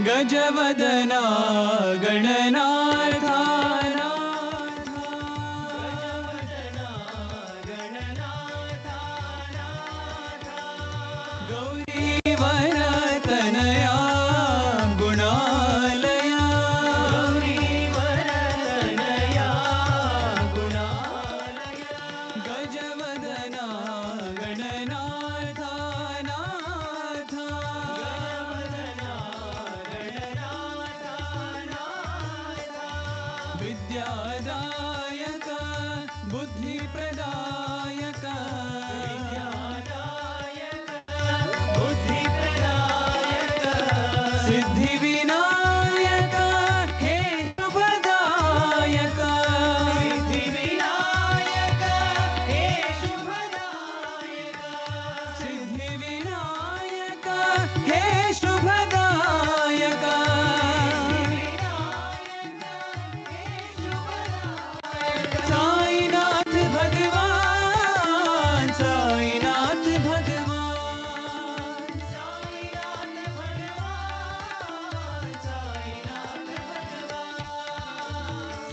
गजवदना गणनाथा गौरीवरतनया गुणालया गजवदना गणनाथा विद्यादायक बुद्धिप्रदायक सिद्धिविनायक हे शुभदायक सिद्धिविनायक हे शुभदायक साईनाथ भगवान साईनाथ भगवान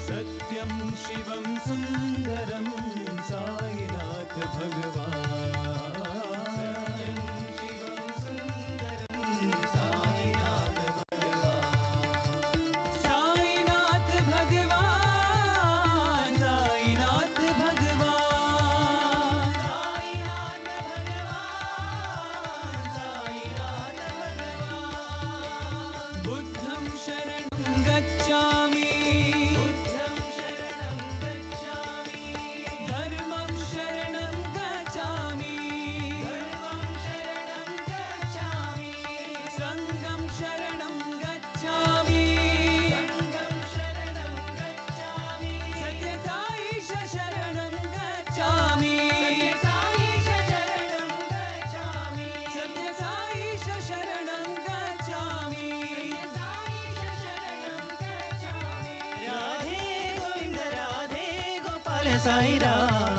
सत्यं शिवं सुन्दरं साईनाथ भगवान साईनाथ भगवान साईनाथ भगवान साईनाथ भगवान बुद्धं शरणं गच्छामि धर्मं शरणं गच्छामि संघं शरणं गच्छामि सत्यसाईश शरणं गच्छामि सत्यसाईश शरणं गच्छामि राधे गोविंद राधे गोपाल साई राम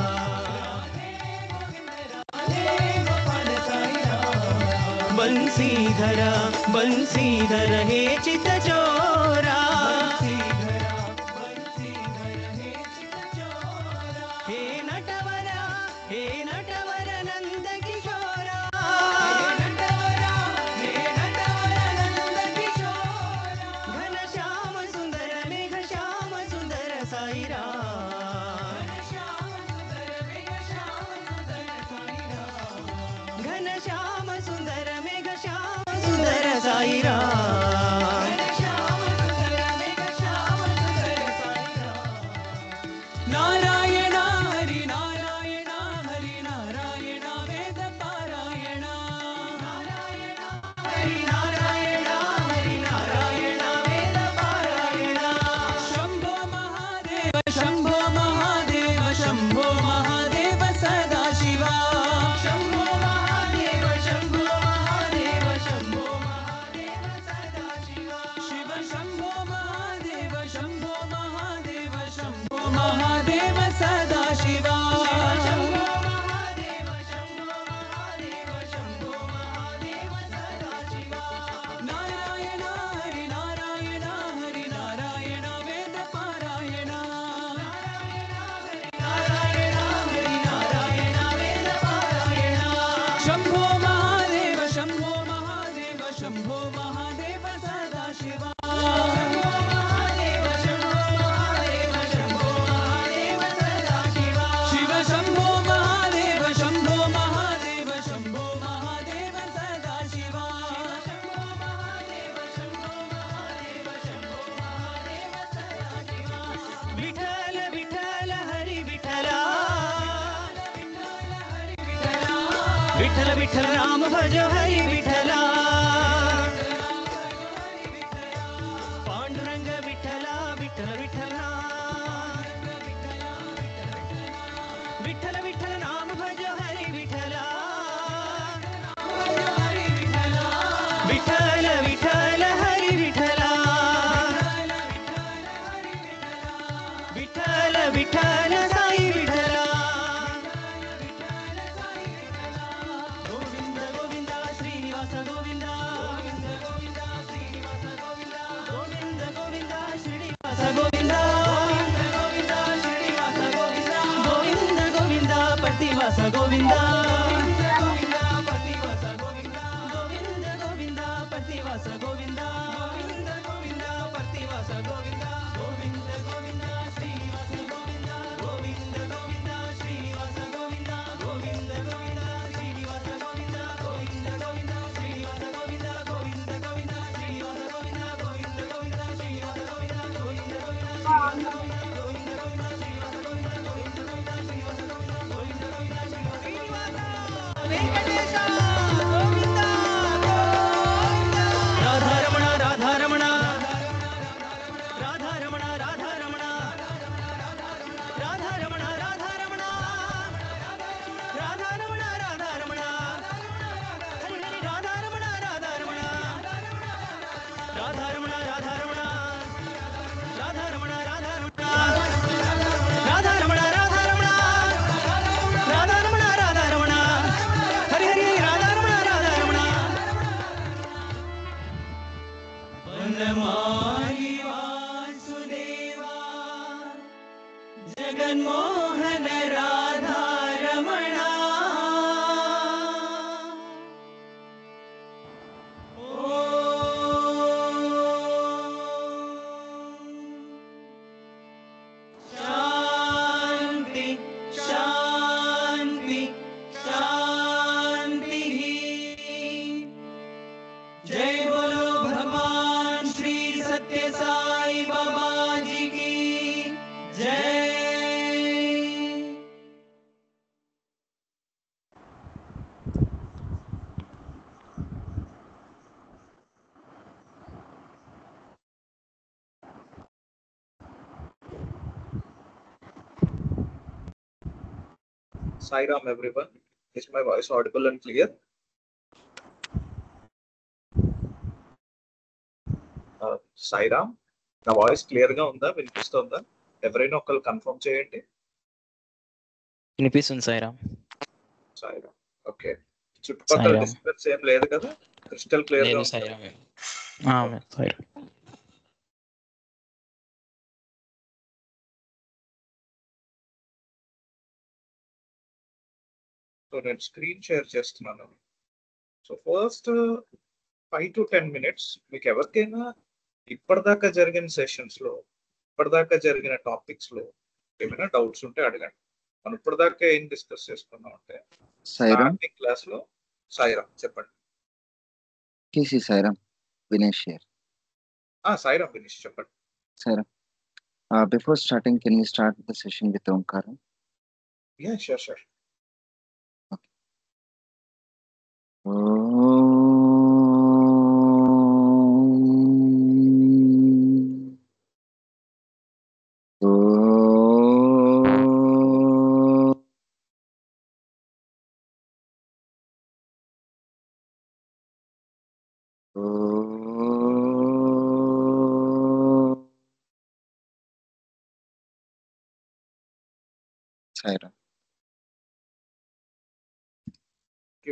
बंसीधरा बंसीधर हे चित चोरा हे नटवरा नंद किशोरा घन श्याम सुंदर मेघ श्याम सुंदर साई राम घन श्याम सुंदर मेघ श्याम सुंदर साई राम नारायण हरि नारायण हरि नारायण वेद पारायण हरि नारायण वेद पारायण शंभो महादेव शंभो महादेव शंभो महादेव सदाशिवा शंभो महादेव शंभो महादेव शंभो महादेव सदाशिवा शिव शंभो महादेव शंभो महादेव शंभो महादेव सदाशिवा शंभो महादेव शंभो महादेव शंभो महादेव सदाशिवा नारायण हरि नारायण हरि नारायण वेद पारायण नारायण हरि नारायण वेद पारायण शंभो महादेव शंभो महादेव शंभो महादेव सदाशिवा शंभो महादेव शंभो महादेव शंभो महादेव सदाशिवा शिव शंभो महादेव शंभो महादेव शंभो महादेव सदाशिवा शंभो महादेव शंभो महादेव शंभो महादेव सदाशिवा विठ्ठल विठ्ठल हरी विठ्ठला विठ्ठल विठ्ठल नाम भजो हरि विठ्ठला पांडुरंग विठ्ठला विठ्ठल विठ्ठला विठ्ठल विठ्ठल नाम भजो हरि विठ्ठला विठ्ठल विठ्ठल हरि विठ्ठला विठ्ठल विठ्ठल साई विठ्ठला गोविंद गोविंद श्रीनिवास गोविंद गोविंद गोविंद श्रीनिवास गोविंद गोविंद श्रीनिवास गोविंद गोविंद गोविंद प्रतिवास गोविंद गोविंद गोविंद प्रतिवास गोविंद गोविंद गोविंद प्रतिवास गोविंद गोविंद गोविंद श्रीनिवास गोविंद गोविंद गोविंद श्रीनिवास गोविंद गोविंद गोविंद श्रीनिवास गोविंद गोविंद गोविंद श्रीनिवास गोविंद गोविंद गोविंद श्रीनिवास गोविंद गोविंद गोविंद श्रीनिवास गोविंद गोविंद गोविंद श्रीनिवास गोविंद गोविंद गोविंद श्रीनिवास गोविंद गोविंद गोविंद श्रीनिवास गोविंद गोविंद गोविंद श्रीनिवास वेंकटेश गोविंद गोविंद राधा रमण राधा रमण राधा रमण राधा रमण राधा रमण राधा रमण राधा रमण राधा रमण हरि हरि राधा रमण राधा रमण राधा रमण राधा रमण राधा रमण राधा रमण राधा रमण राधा रमण राधा रमण राधा रमण हरि हरि राधा रमण राधा रमण वनमाली वासुदेवा जगन्मोहन राधा रमणा शांति शांति शांति जय बोलो भगवान श्री सत्य साई बाबा जी की जय Sai Ram, everyone. Is my voice audible and clear? Sai Ram, నా వాయిస్ క్లియర్ గా ఉందా, వినిపిస్తుందా? ఎవరైనా ఒకళ్ళు కన్ఫర్మ్ చేయండి. వినిపిస్తుంది సాయిరామ్. సాయి రామ్, ఓకే. చుట్టుపక్కల సాయిరామ్. డిస్టర్బెన్స్ ఏం లేదు కదా? క్రిస్టల్ క్లియర్ గా లేదు ఉంది. సాయిరామ్. సాయిరామ్. సో నేను స్క్రీన్ షేర్ చేస్తున్నాను. సో ఫస్ట్ 5 to 10 minutes మీకు ఎవరికైనా ఇప్పటిదాకా జరిగిన సెషన్స్ లో, ఇప్పటిదాకా జరిగిన టాపిక్స్ లో ఏమైనా డౌట్స్ ఉంటే అడగండి. మనం ఇప్పటిదాకా ఏం డిస్కస్ చేసుకున్నాం అంటే సాయిరామ్ క్లాస్ లో. సాయిరామ్ చెప్పండి. KC Sairam Vinesh here. సాయిరామ్ వినేష్ చెప్పండి. Sairam, before starting, can we start the session with Omkaram? Yeah sure. Sairam.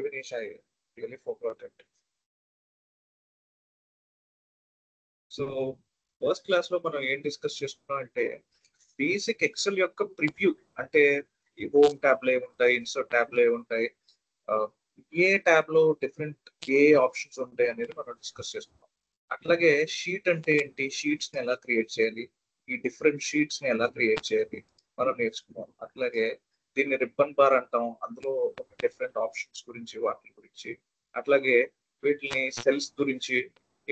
Vinesh, I really forgot it. So first class లో మనం ఏం డిస్కస్ చేసుకున్నాం అంటే బేసిక్ ఎక్సెల్ యొక్క ప్రివ్యూ, అంటే ఈ హోమ్ ట్యాబ్ లో ఏముంటాయి, ఇన్సర్ట్ ట్యాబ్ లో ఏముంటాయి, ఏ ట్యాబ్ లో డిఫరెంట్ ఏ ఆప్షన్స్ ఉంటాయి అనేది మనం డిస్కస్ చేసుకున్నాం. అట్లాగే షీట్ అంటే ఏంటి, షీట్స్ ని ఎలా క్రియేట్ చేయాలి, ఈ డిఫరెంట్ షీట్స్ ని ఎలా క్రియేట్ చేయాలి మనం నేర్చుకున్నాం. అట్లాగే దీన్ని రిబ్బన్ బార్ అంటాం, అందులో డిఫరెంట్ ఆప్షన్స్ గురించి, వాటి గురించి, అట్లాగే వీటిని సెల్స్ గురించి,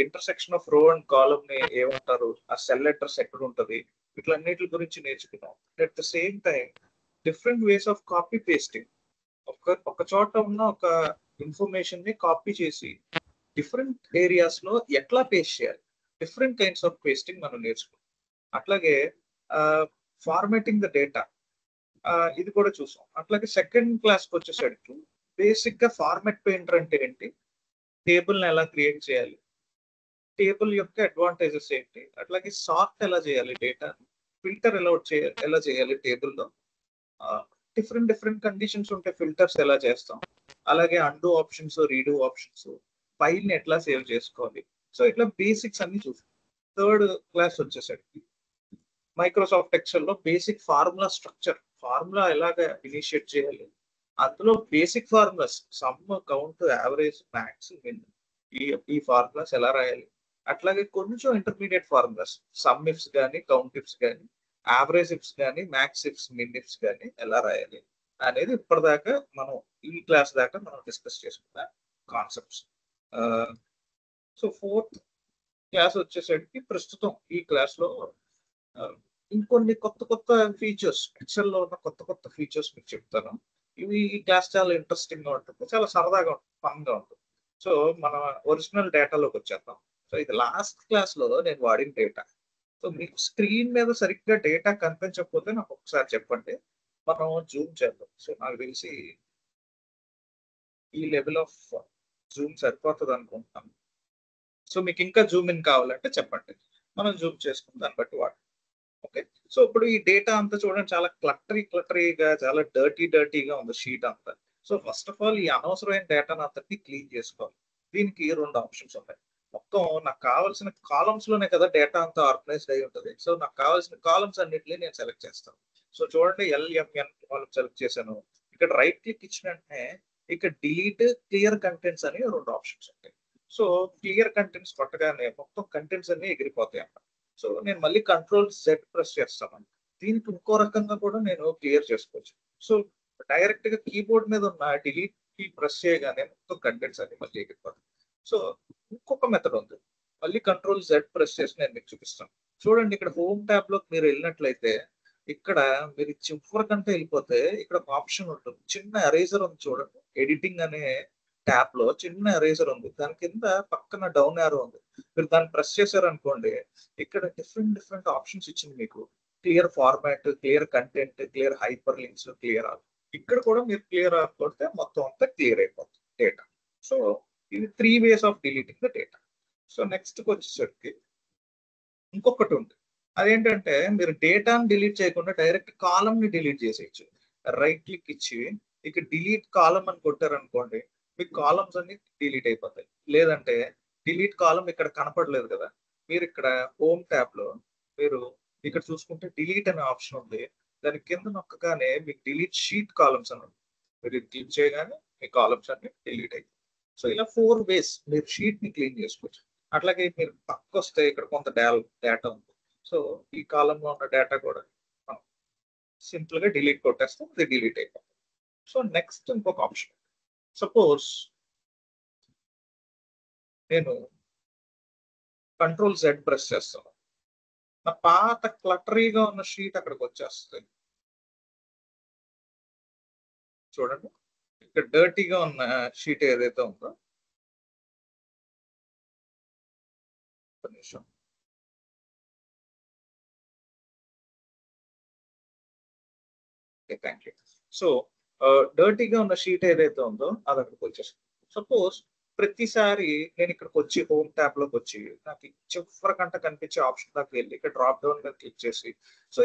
ఇంటర్సెక్షన్ ఆఫ్ రో అండ్ కాలమ్ ని ఏమంటారు, ఆ సెల్ అడ్రస్ ఎక్కడ ఉంటది, వీటిలన్నిటి గురించి నేర్చుకున్నాం. At the same time different ways of copy pasting, ఒక చోట ఉన్న ఒక ఇన్ఫర్మేషన్ ని కాపీ చేసి డిఫరెంట్ ఏరియాస్ లో ఎట్లా పేస్ట్ చేయాలి, డిఫరెంట్ కైండ్స్ ఆఫ్ పేస్టింగ్ మనం నేర్చుకున్నాం. అట్లాగే ఫార్మాటింగ్ ద డేటా, ఇది కూడా చూసాం. అట్లాగే సెకండ్ క్లాస్కి వచ్చేసరికి బేసిక్ గా ఫార్మాట్ పెయింటర్ అంటే ఏంటి, టేబుల్ ని ఎలా క్రియేట్ చేయాలి, టేబుల్ యొక్క అడ్వాంటేజెస్ ఏంటి, అట్లాగే సార్ట్ ఎలా చేయాలి, డేటా ఫిల్టర్ ఎలా చేయాలి టేబుల్లో, డిఫరెంట్ కండిషన్స్ ఉంటే ఫిల్టర్స్ ఎలా చేస్తాం, అలాగే undo options, redo options, file ని ఎట్లా సేవ్ చేసుకోవాలి. సో ఇట్లా బేసిక్స్ అన్ని చూసాం. థర్డ్ క్లాస్ వచ్చేసరికి మైక్రోసాఫ్ట్ ఎక్సెల్ లో బేసిక్ ఫార్ములా స్ట్రక్చర్, ఫార్ములా ఎలాగ ఇనిషియేట్ చేయాలి, అందులో basic formulas sum, count, average, max, min, ఈ ఫార్ములాస్ ఎలా రాయాలి. అట్లాగే కొంచెం ఇంటర్మీడియట్ ఫార్ములాస్, సమ్ ఇఫ్స్ కానీ, కౌంట్ ఇఫ్స్ కానీ, యావరేజ్ ఇఫ్స్ కానీ, మ్యాక్స్ ఇఫ్స్, మిన్ ఇఫ్స్ కానీ ఎలా రాయాలి అనేది ఇప్పటిదాకా మనం ఈ క్లాస్ దాకా మనం డిస్కస్ చేసుకున్న కాన్సెప్ట్స్. సో ఫోర్త్ క్లాస్ వచ్చేసరికి ప్రస్తుతం ఈ క్లాస్ లో ఇంకొన్ని కొత్త ఫీచర్స్, ఎక్సెల్ లో ఉన్న కొత్త ఫీచర్స్ మీకు చెప్తాను. ఇవి ఈ క్లాస్ చాలా ఇంట్రెస్టింగ్ గా ఉంటుంది, చాలా సరదాగా ఉంటుంది, ఫన్ గా ఉంటుంది. సో మన ఒరిజినల్ డేటాలోకి వచ్చేద్దాం. సో ఇది లాస్ట్ క్లాస్ లో నేను వాడిన డేటా. సో మీకు స్క్రీన్ మీద సరిగ్గా డేటా కనిపించకపోతే నాకు ఒకసారి చెప్పండి, మనం జూమ్ చేద్దాం. సో నాకు తెలిసి ఈ లెవెల్ ఆఫ్ జూమ్ సరిపోతుంది అనుకుంటున్నాను. సో మీకు ఇంకా జూమ్ ఇన్ కావాలంటే చెప్పండి, మనం జూమ్ చేసుకుని దాన్ని బట్టి వాడు. ఓకే, సో ఇప్పుడు ఈ డేటా అంతా చూడండి, చాలా క్లటరీగా, చాలా డర్టీగా ఉంది షీట్ అంతా. సో ఫస్ట్ ఆఫ్ ఆల్ ఈ అనవసరమైన డేటాను అంతటి క్లీన్ చేసుకోవాలి. దీనికి 2 ఆప్షన్స్ ఉన్నాయి. మొత్తం నాకు కావాల్సిన కాలమ్స్ లోనే కదా డేటా అంతా ఆర్గనైజ్డ్ అయి ఉంటుంది. సో నాకు కావాల్సిన కాలమ్స్ అన్నిటిని నేను సెలెక్ట్ చేస్తాను. సో చూడండి, LMN కాలమ్ సెలెక్ట్ చేశాను. ఇక్కడ రైట్ క్లిక్ ఇచ్చిన వెంటనే ఇక్కడ డిలీట్, క్లియర్ కంటెంట్స్ అని 2 ఆప్షన్స్ ఉంటాయి. సో క్లియర్ కంటెంట్స్ కొట్టగానే మొత్తం కంటెంట్స్ అన్ని ఎగిరిపోతాయి అన్నమాట. సో నేను మళ్ళీ Ctrl+Z ప్రెస్ చేస్తాను. దీనికి ఇంకో రకంగా కూడా నేను క్లియర్ చేసుకోవచ్చు. సో డైరెక్ట్ గా కీబోర్డ్ మీద ఉన్న డిలీట్ కీ ప్రెస్ చేయగానే మొత్తం కంటెంట్స్ అన్ని మళ్ళీ ఎగిరిపోతాయి. సో ఇంకొక మెథడ్ ఉంది, మళ్ళీ Ctrl+Z ప్రెస్ చేసి నేను మీకు చూపిస్తాను. చూడండి, ఇక్కడ హోమ్ ట్యాబ్ లోకి మీరు వెళ్ళినట్లయితే ఇక్కడ మీరు చివరికంటే వెళ్ళిపోతే ఇక్కడ ఒక ఆప్షన్ ఉంటుంది, చిన్న ఎరేజర్ ఉంది చూడండి. ఎడిటింగ్ అనే ట్యాబ్ లో చిన్న ఎరేజర్ ఉంది, దాని కింద పక్కన డౌన్ యారో ఉంది. మీరు దాన్ని ప్రెస్ చేశారనుకోండి, ఇక్కడ డిఫరెంట్ ఆప్షన్స్ ఇచ్చింది మీకు. Clear format, clear content, clear hyper links, clear all. ఇక్కడ కూడా మీరు క్లియర్ ఆల్ కొడితే మొత్తం అంతా క్లియర్ అయిపోతుంది డేటా. సో ఇది 3 ways of deleting the data. So next వచ్చేసరికి ఇంకొకటి ఉంది, అదేంటంటే మీరు డేటాను డిలీట్ చేయకుండా డైరెక్ట్ కాలమ్ ని డిలీట్ చేసేయచ్చు. రైట్ క్లిక్ ఇచ్చి ఇక డిలీట్ కాలమ్ అని కొట్టారనుకోండి, మీకు కాలమ్స్ అన్ని డిలీట్ అయిపోతాయి. లేదంటే డిలీట్ కాలమ్ ఇక్కడ కనపడలేదు కదా, మీరు ఇక్కడ హోమ్ ట్యాబ్ లో మీరు ఇక్కడ చూసుకుంటే డిలీట్ అనే ఆప్షన్ ఉంది. దాని కింద నొక్కగానే మీకు డిలీట్ షీట్ కాలమ్స్ అని ఉంది. మీరు క్లిక్ చేయగానే మీ కాలమ్స్ అన్ని డిలీట్ అయిపోతాయి. సో ఇలా 4 ways మీరు షీట్ ని క్లీన్ చేసుకోవచ్చు. అట్లాగే మీరు పక్క వస్తే ఇక్కడ కొంత డేటా ఉంది. సో ఈ కాలం లో ఉన్న డేటా కూడా సింపుల్ గా డిలీట్ కొట్టేస్తాం, అది డిలీట్ అయిపోతుంది. సో నెక్స్ట్ ఇంకొక ఆప్షన్, సపోజ్ నేను Ctrl+Z ప్రెస్ చేస్తాను, నా పాత క్లటరీగా ఉన్న షీట్ అక్కడికి వచ్చేస్తుంది. చూడండి, ఇక్కడ డర్టీగా ఉన్న షీట్ ఏదైతే ఉందో, ఒక నిమిషం, థ్యాంక్ యూ. సో డర్టీగా ఉన్న షీట్ ఏదైతే ఉందో అది అక్కడికి వచ్చేస్తుంది. సపోజ్ ప్రతిసారి నేను ఇక్కడికి వచ్చి హోమ్ ట్యాబ్ లోకి వచ్చి నాకు చివరికంట కనిపించే ఆప్షన్ దాకా వెళ్ళి ఇక్కడ డ్రాప్ డౌన్ మీద క్లిక్ చేసి, సో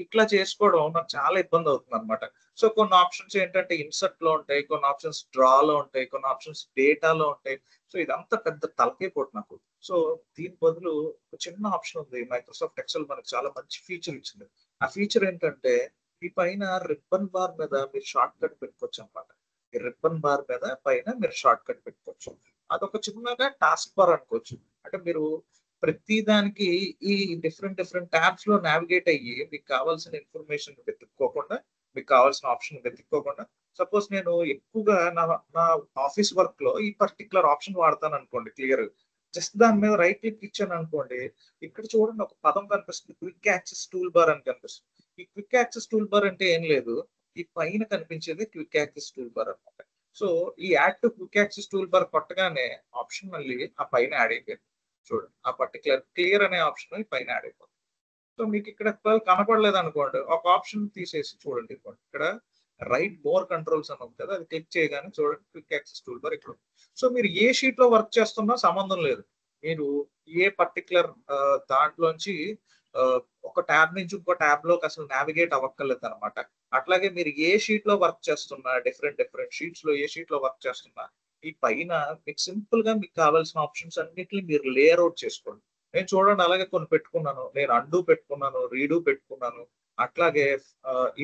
ఇట్లా చేసుకోవడం నాకు చాలా ఇబ్బంది అవుతుంది అనమాట. సో కొన్ని ఆప్షన్స్ ఏంటంటే ఇన్సర్ట్ లో ఉంటాయి, కొన్ని ఆప్షన్స్ డ్రా లో ఉంటాయి, కొన్ని ఆప్షన్స్ డేటాలో ఉంటాయి. సో ఇదంతా పెద్ద తలకే పోటు నాకు. సో దీని బదులు ఒక చిన్న ఆప్షన్ ఉంది, మైక్రోసాఫ్ట్ ఎక్సెల్ మనకు చాలా మంచి ఫీచర్ ఇచ్చింది. ఆ ఫీచర్ ఏంటంటే ఈ పైన రిబ్బన్ బార్ మీద మీరు షార్ట్ కట్ పెట్టుకోవచ్చు అనమాట. ఈ రిబ్బన్ బార్ మీద పైన మీరు షార్ట్ కట్ పెట్టుకోవచ్చు. అదొక చిన్నగా టాస్క్ బార్ అనుకోవచ్చు. అంటే మీరు ప్రతి దానికి ఈ డిఫరెంట్ ట్యాబ్స్ లో నావిగేట్ అయ్యి మీకు కావాల్సిన ఇన్ఫర్మేషన్ వెతుక్కోకుండా, మీకు కావాల్సిన ఆప్షన్ వెతుక్కోకుండా, సపోజ్ నేను ఎక్కువగా నా ఆఫీస్ వర్క్ లో ఈ పర్టికులర్ ఆప్షన్ వాడతాను అనుకోండి, క్లియర్ జస్ట్ దాని మీద రైట్ క్లిక్ ఇచ్చాను అనుకోండి, ఇక్కడ చూడండి ఒక పదం కనిపిస్తుంది, క్విక్ యాక్సెస్ టూల్ బార్ అని కనిపిస్తుంది. ఈ క్విక్ యాక్సెస్ టూల్ బార్ అంటే ఏం లేదు, ఈ పైన కనిపించేది క్విక్ యాక్సెస్ టూల్ బార్ అనమాట. సో ఈ add to quick access tool bar కొట్టగానే ఆప్షన్ మళ్ళీ ఆ పైన యాడ్ అయిపోయింది. చూడండి ఆ పర్టికులర్ క్లియర్ అనే ఆప్షన్ పైన యాడ్ అయిపోతుంది. సో మీకు ఇక్కడ కనపడలేదు అనుకోండి, ఒక ఆప్షన్ తీసేసి చూడండి. ఇక్కడ రైట్ మోర్ కంట్రోల్స్ అని ఉంది కదా, అది క్లిక్ చేయగానే చూడండి క్విక్ యాక్సెస్ టూల్ బార్ ఇక్కడ. సో మీరు ఏ షీట్ లో వర్క్ చేస్తున్నా సంబంధం లేదు, మీరు ఏ పర్టికులర్ దాంట్లోంచి ఒక ట్యాబ్ నుంచి ఇంకో ట్యాబ్ లోకి అసలు నావిగేట్ అవ్వక్కర్లేదు అనమాట. అట్లాగే మీరు ఏ షీట్ లో వర్క్ చేస్తున్నా, డిఫరెంట్ షీట్స్ లో ఏ షీట్ లో వర్క్ చేస్తున్నా, ఈ పైన మీకు సింపుల్ గా మీకు కావాల్సిన ఆప్షన్స్ అన్నిటిని మీరు లేయర్ అవుట్ చేసుకోండి. నేను చూడండి అలాగే కొన్ని పెట్టుకున్నాను, నేను అండూ పెట్టుకున్నాను, రీడూ పెట్టుకున్నాను. అట్లాగే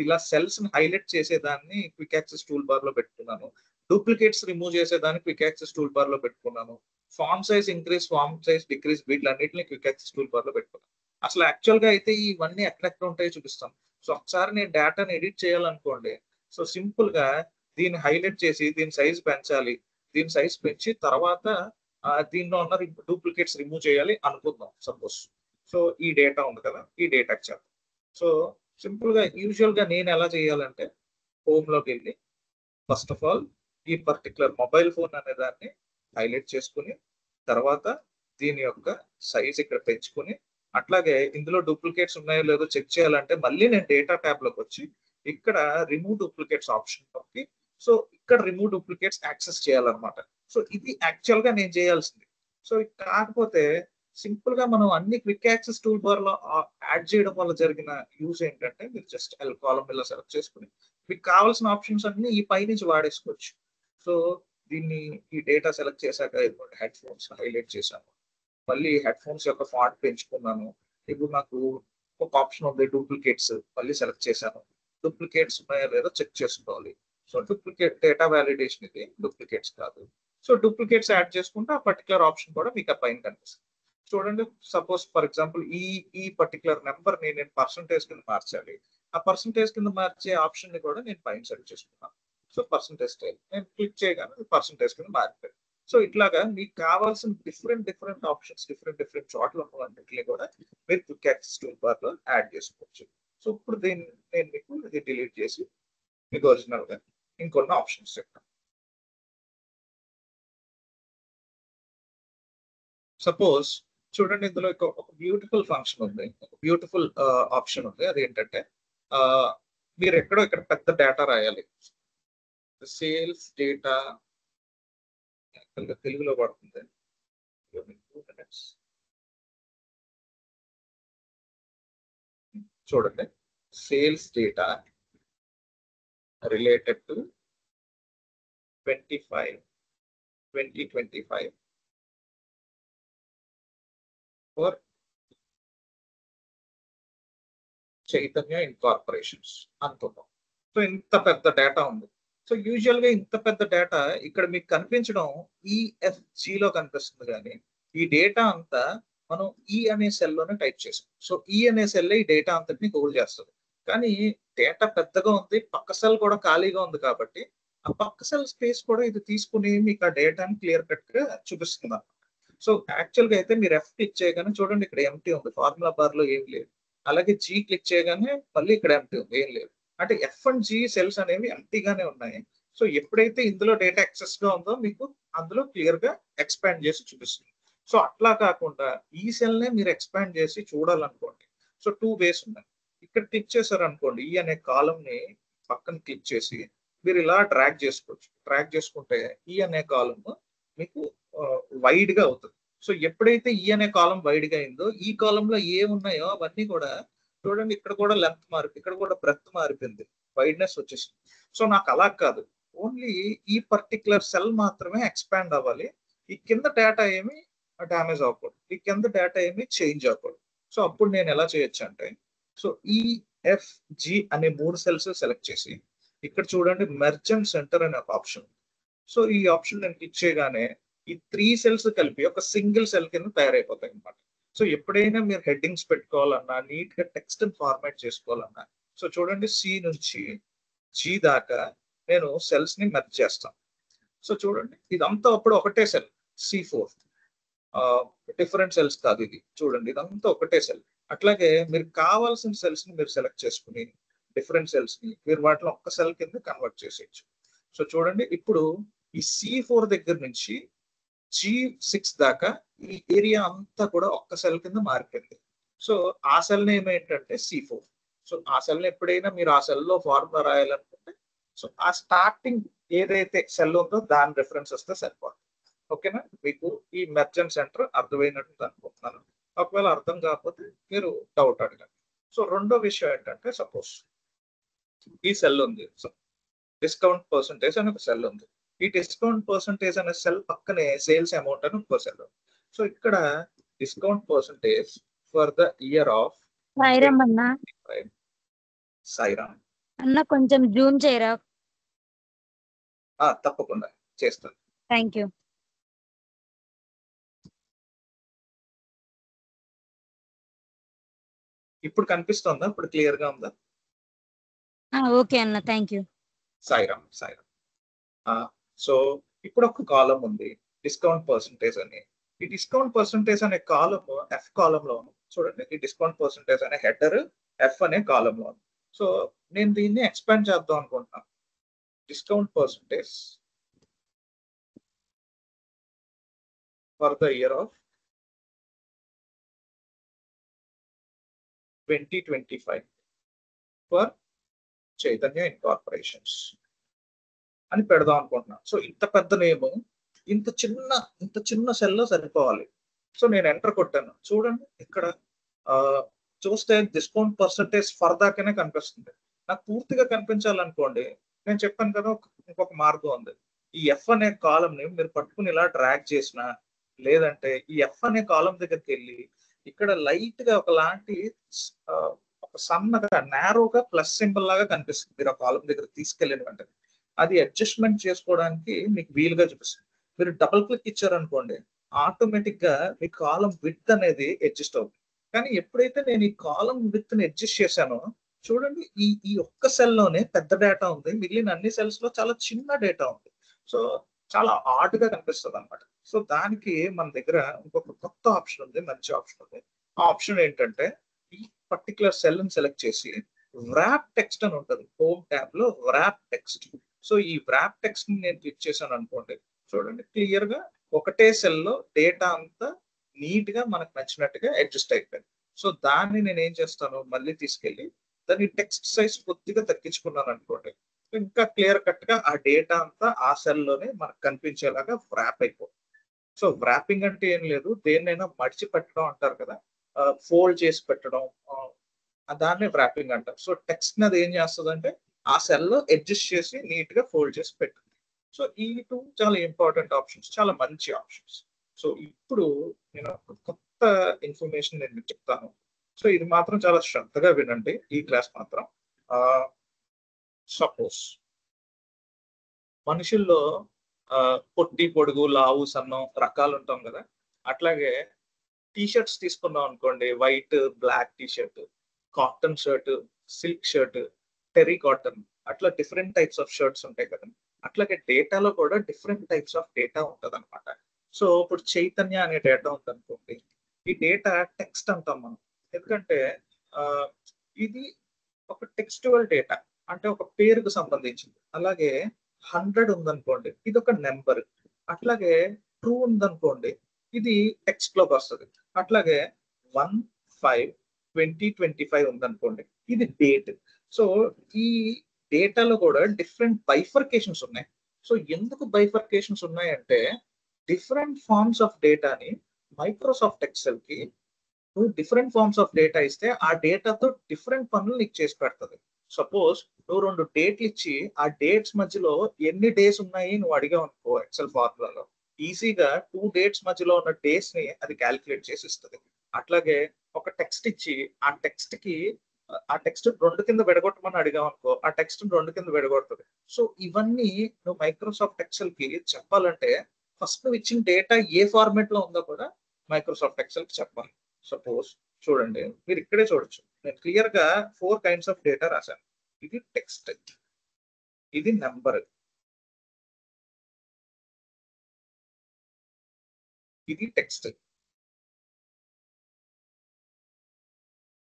ఇలా సెల్స్ ని హైలైట్ చేసేదాన్ని క్విక్ యాక్సెస్ టూల్ బార్ లో పెట్టుకున్నాను. డూప్లికేట్స్ రిమూవ్ చేసేదాన్ని క్విక్ యాక్సెస్ టూల్ బార్ లో పెట్టుకున్నాను. Font size increase, font size decrease, వీటిలన్నింటినీ క్విక్ యాక్సెస్ టూల్ బార్ లో పెట్టుకున్నాను. అసలు యాక్చువల్ గా అయితే ఇవన్నీ ఎక్కడెక్కడ ఉంటాయో చూపిస్తాను. సో ఒకసారి నేను డేటాని ఎడిట్ చేయాలనుకోండి, సో సింపుల్ గా దీన్ని హైలైట్ చేసి దీని సైజ్ పెంచాలి, దీని సైజ్ పెంచి తర్వాత దీనిలో ఉన్న డూప్లికేట్స్ రిమూవ్ చేయాలి అనుకుందాం సపోజ్. సో ఈ డేటా ఉంది కదా, ఈ డేటాకి చేద్దాం. సో సింపుల్ గా యూజువల్ గా నేను ఎలా చేయాలంటే, హోమ్ లోకి వెళ్ళి ఫస్ట్ ఆఫ్ ఆల్ ఈ పర్టికులర్ మొబైల్ ఫోన్ అనే దాన్ని హైలైట్ చేసుకుని, తర్వాత దీని యొక్క సైజ్ ఇక్కడ పెంచుకుని, అట్లాగే ఇందులో డూప్లికేట్స్ ఉన్నాయో లేదో చెక్ చేయాలంటే మళ్ళీ నేను డేటా ట్యాబ్ లోకి వచ్చి ఇక్కడ రిమూవ్ డూప్లికేట్స్ ఆప్షన్ నొక్కి, సో ఇక్కడ రిమూవ్ డూప్లికేట్స్ యాక్సెస్ చేయాలన్నమాట. సో ఇది యాక్చువల్ గా నేను చేయాల్సింది. సో కాకపోతే సింపుల్ గా మనం అన్ని క్విక్ యాక్సెస్ టూల్ బార్ లో యాడ్ చేయడం వల్ల జరిగిన యూజ్ ఏంటంటే, మీరు జస్ట్ ఎల్ కాలమ్ ఇలా సెలెక్ట్ చేసుకుని మీకు కావాల్సిన ఆప్షన్స్ అన్ని ఈ పై నుంచి వాడేసుకోవచ్చు. సో దీన్ని ఈ డేటా సెలెక్ట్ చేశాక హెడ్ ఫోన్స్ హైలైట్ చేశాను, మళ్ళీ హెడ్ ఫోన్స్ యొక్క ఫాంట్ పెంచుకున్నాను. ఇప్పుడు నాకు ఒక ఆప్షన్ ఉంది డూప్లికేట్స్, మళ్ళీ సెలెక్ట్ చేశాను. డూప్లికేట్స్ ఉన్నాయో లేదో చెక్ చేసుకోవాలి. సో డూప్లికేట్ డేటా వ్యాలిడేషన్, ఇది డూప్లికేట్స్ కాదు. సో డూప్లికేట్స్ యాడ్ చేసుకుంటే ఆ పర్టికులర్ ఆప్షన్ కూడా మీకు ఆ పైన కనిపిస్తుంది. చూడండి సపోజ్ ఫర్ ఎగ్జాంపుల్ ఈ పర్టికులర్ నెంబర్ ని నేను పర్సంటేజ్ కింద మార్చాలి, ఆ పర్సంటేజ్ కింద మార్చే ఆప్షన్ ని కూడా నేను పైన సెలెక్ట్ చేసుకున్నాను. సో పర్సంటేజ్ స్టైల్ నేను క్లిక్ చేయగానే పర్సంటేజ్ కింద మారిపోయింది. సో ఇట్లాగా మీకు కావాల్సిన డిఫరెంట్ ఆప్షన్స్ డిఫరెంట్ చోట్ల ఉన్నవన్నింటినీ కూడా మీరు క్విక్ యాక్సెస్ టూల్ బార్ లో యాడ్ చేసుకోవచ్చు. సో ఇప్పుడు దీన్ని నేను మీకు ఇది డిలీట్ చేసి మీకు ఒరిజినల్ గా ఇంకొన్ని ఆప్షన్స్ చెప్తాను. సపోజ్ చూడండి ఇందులో ఒక బ్యూటిఫుల్ ఫంక్షన్ ఉంది, ఒక బ్యూటిఫుల్ ఆప్షన్ ఉంది. అది ఏంటంటే మీరు ఎక్కడో ఇక్కడ పెద్ద డేటా రాయాలి. సేల్స్ డేటా తెలుగులో పడుతుంది. చూడండి sales data related to 2025 for Chaitanya incorporations అనుకుందాం. సో ఇంత పెద్ద డేటా ఉంది. సో యూజువల్ గా ఇంత పెద్ద డేటా ఇక్కడ మీకు కనిపించడం EFG లో కనిపిస్తుంది, కానీ ఈ డేటా అంతా మనం ఈ అనే సెల్ లోనే టైప్ చేసాం. సో ఈ అనే సెల్ ఈ డేటా అంతటిని హోల్డ్ చేస్తుంది. కానీ డేటా పెద్దగా ఉంది, పక్క సెల్ కూడా ఖాళీగా ఉంది కాబట్టి ఆ పక్క సెల్ స్పేస్ కూడా ఇది తీసుకుని మీకు ఆ డేటాని క్లియర్ కట్ గా చూపిస్తుంది. సో యాక్చువల్ గా అయితే మీరు F క్లిక్ చేయగానే చూడండి ఇక్కడ ఎంటీ ఉంది, ఫార్ములా బార్ లో ఏం లేదు. అలాగే G క్లిక్ చేయగానే మళ్ళీ ఇక్కడ ఎంటీ ఉంది, ఏం లేదు. అంటే F అండ్ G సెల్స్ అనేవి ఎంటీగానే ఉన్నాయి. సో ఎప్పుడైతే ఇందులో డేటా ఎక్సెస్ గా ఉందో మీకు అందులో క్లియర్ గా ఎక్స్పాండ్ చేసి చూపిస్తుంది. సో అట్లా కాకుండా ఈ సెల్ నే మీరు ఎక్స్పాండ్ చేసి చూడాలనుకోండి, సో 2 వేస్ ఉన్నాయి. ఇక్కడ క్లిక్ చేశారు అనుకోండి, ఈ అనే కాలమ్ ని పక్కన క్లిక్ చేసి మీరు ఇలా డ్రాగ్ చేసుకోవచ్చు. డ్రాగ్ చేసుకుంటే ఈ అనే కాలమ్ మీకు వైడ్ గా అవుతుంది. సో ఎప్పుడైతే ఈ అనే కాలం వైడ్ గా అయిందో ఈ కాలంలో ఏమున్నాయో అవన్నీ కూడా చూడండి, ఇక్కడ కూడా లెంత్ మారిపోయింది, ఇక్కడ కూడా బ్రెత్ మారిపోయింది, వైడ్నెస్ వచ్చేసింది. సో నాకు అలా కాదు, ఓన్లీ ఈ పర్టికులర్ సెల్ మాత్రమే ఎక్స్పాండ్ అవ్వాలి, ఈ కింద డేటా ఏమి డ్యామేజ్ అవ్వకూడదు, ఈ కింద డేటా ఏమి చేంజ్ అవ్వకూడదు. సో అప్పుడు నేను ఎలా చేయొచ్చు అంటే, సో EFG అనే 3 సెల్స్ సెలెక్ట్ చేసి ఇక్కడ చూడండి మెర్జెంట్ సెంటర్ అనే ఒక ఆప్షన్. సో ఈ ఆప్షన్ నేను క్లిక్ చేయగానే ఈ 3 సెల్స్ కలిపి ఒక సింగిల్ సెల్ కింద తయారైపోతాయి అనమాట. సో ఎప్పుడైనా మీరు హెడ్డింగ్స్ పెట్టుకోవాలన్నా, నీట్ గా టెక్స్ట్ ఫార్మాట్ చేసుకోవాలన్నా, సో చూడండి C నుంచి G దాకా నేను సెల్స్ ని మెర్జ్ చేస్తాను. సో చూడండి ఇదంతా అప్పుడు ఒకటే సెల్ C4, డిఫరెంట్ సెల్స్ కాదు ఇది. చూడండి ఇదంతా ఒకటే సెల్. అట్లాగే మీరు కావాల్సిన సెల్స్ ని మీరు సెలెక్ట్ చేసుకుని డిఫరెంట్ సెల్స్ ని మీరు వాటిలో ఒక్క సెల్ కింద కన్వర్ట్ చేసేయచ్చు. సో చూడండి, ఇప్పుడు ఈ C4 దగ్గర నుంచి G6 దాకా ఈ ఏరియా అంతా కూడా ఒక్క సెల్ కింద మారిపోయింది. సో ఆ సెల్ నేమ్ ఏంటంటే C4. సో ఆ సెల్ ఎప్పుడైనా మీరు ఆ సెల్ లో ఫార్ములా రాయాలనుకుంటే సో ఆ స్టార్టింగ్ ఏదైతే సెల్ ఉందో దాని రిఫరెన్స్ వస్తే సరిపోతుంది. ఓకేనా? మీకు ఈ మెర్జెంట్ సెంటర్ అర్థమైనట్టు అనుకుంటున్నాను. ఒకవేళ అర్థం కాకపోతే మీరు డౌట్ అడగండి. సో రెండో విషయం ఏంటంటే, సపోజ్ ఈ సెల్ ఉంది, సో డిస్కౌంట్ పర్సంటేజ్ అని ఒక సెల్ ఉంది. ఈ డిస్కౌంట్ పర్సంటేజ్ అనే సెల్ పక్కనే సేల్స్ అమౌంట్ అని ఇంకో సెల్ ఉంది. సో ఇక్కడ discount percentage for the year of Sairam అన్న సాయిరామ్ అన్న కొంచెం జూమ్ చేయరా? తప్పకుండా చేస్తాను. Thank you. ఇప్పుడు కనిపిస్తుందా? ఇప్పుడు క్లియర్ గా ఉందా? ఓకే అన్న, థ్యాంక్ యూ. సాయిరామ్. సో ఇప్పుడు ఒక కాలం ఉంది డిస్కౌంట్ పర్సంటేజ్ అని. ఈ డిస్కౌంట్ పర్సంటేజ్ అనే కాలం ఎఫ్ కాలం లో ఉంది. చూడండి, ఈ డిస్కౌంట్ పర్సంటేజ్ అనే హెడర్ ఎఫ్ అనే కాలం లో ఉంది. సో నేను దీన్ని ఎక్స్పాండ్ చేద్దాం అనుకుంటున్నాను. Discount percentage for the year of 2025 ఫర్ చైతన్య ఇన్కార్పొరేషన్స్ అని పెడదాం అనుకుంటున్నాను. సో ఇంత పెద్ద నేమ్ ఇంత చిన్న సెల్ లో సరిపోవాలి. సో నేను ఎంటర్ కొట్టాను. చూడండి, ఇక్కడ చూస్తే డిస్కౌంట్ పర్సంటేజ్ ఫర్ దాకానే కనిపిస్తుంది. నాకు పూర్తిగా కనిపించాలనుకోండి, నేను చెప్పాను కదా ఇంకొక మార్గం ఉంది. ఈ ఎఫ్ అనే కాలం ని మీరు పట్టుకుని ఇలా డ్రాగ్ చేసిన, లేదంటే ఈ ఎఫ్ అనే కాలం దగ్గరికి వెళ్ళి ఇక్కడ లైట్ గా ఒకలాంటి ఒక సన్నగా నారోగా ప్లస్ సింబల్ లాగా కనిపిస్తుంది. మీరు ఆ కాలం దగ్గర తీసుకెళ్ళిన వెంటనే అది అడ్జస్ట్మెంట్ చేసుకోవడానికి మీకు వీలుగా చూపిస్తుంది. మీరు డబుల్ క్లిక్ ఇచ్చారనుకోండి, ఆటోమేటిక్ గా మీ కాలం విడ్త్ అనేది అడ్జస్ట్ అవుతుంది. కానీ ఎప్పుడైతే నేను ఈ కాలం విడ్త్ ని అడ్జస్ట్ చేశానో, చూడండి, ఈ ఒక్క సెల్ లోనే పెద్ద డేటా ఉంది, మిగిలిన అన్ని సెల్స్ లో చాలా చిన్న డేటా ఉంది. సో చాలా ఆడ్ గా కనిపిస్తుంది అనమాట. సో దానికి మన దగ్గర ఇంకొక కొత్త ఆప్షన్ ఉంది, మంచి ఆప్షన్ ఉంది. ఆ ఆప్షన్ ఏంటంటే, ఈ పర్టికులర్ సెల్ ని సెలెక్ట్ చేసి వ్రాప్ టెక్స్ట్ అని ఉంటుంది హోమ్ ట్యాబ్ లో, వ్రాప్ టెక్స్ట్. సో ఈ వ్రాప్ టెక్స్ట్ ని నేను క్లిక్ చేశాను అనుకోండి, చూడండి క్లియర్ గా ఒకటే సెల్ లో డేటా అంతా నీట్ గా మనకు నచ్చినట్టుగా అడ్జస్ట్ అయిపోయింది. సో దాన్ని నేను ఏం చేస్తాను, మళ్ళీ తీసుకెళ్ళి దాని టెక్స్ట్ సైజ్ కొద్దిగా తగ్గించుకున్నాను అనుకోండి, ఇంకా క్లియర్ కట్ గా ఆ డేటా అంతా ఆ సెల్ లోనే మనకు కనిపించేలాగా వ్రాప్ అయిపోతుంది. సో వ్రాపింగ్ అంటే ఏం లేదు, దేన్నైనా మడిచి పెట్టడం అంటారు కదా, ఫోల్డ్ చేసి పెట్టడం, దాన్ని వ్రాపింగ్ అంటారు. సో టెక్స్ట్ అది ఏం చేస్తుంది అంటే ఆ సెల్ లో అడ్జస్ట్ చేసి నీట్ గా ఫోల్డ్ చేసి పెట్టింది. సో ఈ టూ చాలా ఇంపార్టెంట్ ఆప్షన్స్, చాలా మంచి ఆప్షన్స్. సో ఇప్పుడు నేను కొత్త ఇన్ఫర్మేషన్ నేను మీకు చెప్తాను. సో ఇది మాత్రం చాలా శ్రద్ధగా వినండి, ఈ క్లాస్ మాత్రం. సపోజ్ మనుషుల్లో పొట్టి, పొడుగు, లావు, సన్నం రకాలు ఉంటాం కదా, అట్లాగే టీషర్ట్స్ తీసుకున్నాం అనుకోండి, white, black t-shirt, cotton shirt, silk shirt, terry cotton, అట్లా డిఫరెంట్ టైప్స్ ఆఫ్ షర్ట్స్ ఉంటాయి కదా. అట్లాగే డేటాలో కూడా డిఫరెంట్ టైప్స్ ఆఫ్ డేటా ఉంటుంది అనమాట. సో ఇప్పుడు చైతన్య అనే డేటా ఉంది అనుకోండి, ఈ డేటా టెక్స్ట్ అంటాం మనం, ఎందుకంటే ఇది ఒక టెక్స్టువల్ డేటా, అంటే ఒక పేరుకు సంబంధించింది. అలాగే 100 ఉందనుకోండి, ఇది ఒక నెంబర్. అట్లాగే 2 ఉందనుకోండి, ఇది టెక్స్ట్ లోకి వస్తుంది. అట్లాగే 1/5/2025 ఉందనుకోండి, ఇది డేట్. సో ఈ డేటాలో కూడా డిఫరెంట్ బైఫర్కేషన్స్ ఉన్నాయి. సో ఎందుకు బైఫర్కేషన్స్ ఉన్నాయంటే, డిఫరెంట్ ఫార్మ్స్ ఆఫ్ డేటాని మైక్రోసాఫ్ట్ ఎక్సెల్ కి నువ్వు డిఫరెంట్ ఫార్మ్స్ ఆఫ్ డేటా ఇస్తే ఆ డేటాతో డిఫరెంట్ పనులు నీకు చేసి పెడుతుంది. సపోజ్ నువ్వు 2 డేట్లు ఇచ్చి ఆ డేట్స్ మధ్యలో ఎన్ని డేస్ ఉన్నాయి నువ్వు అడిగావు అనుకో, ఎక్సెల్ ఫార్ములాలో ఈజీగా 2 డేట్స్ మధ్యలో ఉన్న డేస్ ని అది క్యాలిక్యులేట్ చేసి ఇస్తుంది. అట్లాగే ఒక టెక్స్ట్ ఇచ్చి ఆ టెక్స్ట్ కి ఆ టెక్స్ట్ 2 కింద విడగొట్టమని అడిగావు అనుకో, ఆ టెక్స్ట్ 2 కింద విడగొడుతుంది. సో ఇవన్నీ నువ్వు మైక్రోసాఫ్ట్ ఎక్సెల్ కి చెప్పాలంటే ఫస్ట్ నువ్వు ఇచ్చిన డేటా ఏ ఫార్మాట్ లో ఉందో కూడా మైక్రోసాఫ్ట్ ఎక్సెల్ కి చెప్పాలి. సపోజ్ చూడండి, మీరు ఇక్కడే చూడొచ్చు, నేను క్లియర్ గా 4 కైండ్స్ ఆఫ్ డేటా రాశాను. ఇది టెక్స్ట్, ఇది నెంబర్, ఇది టెక్స్ట్,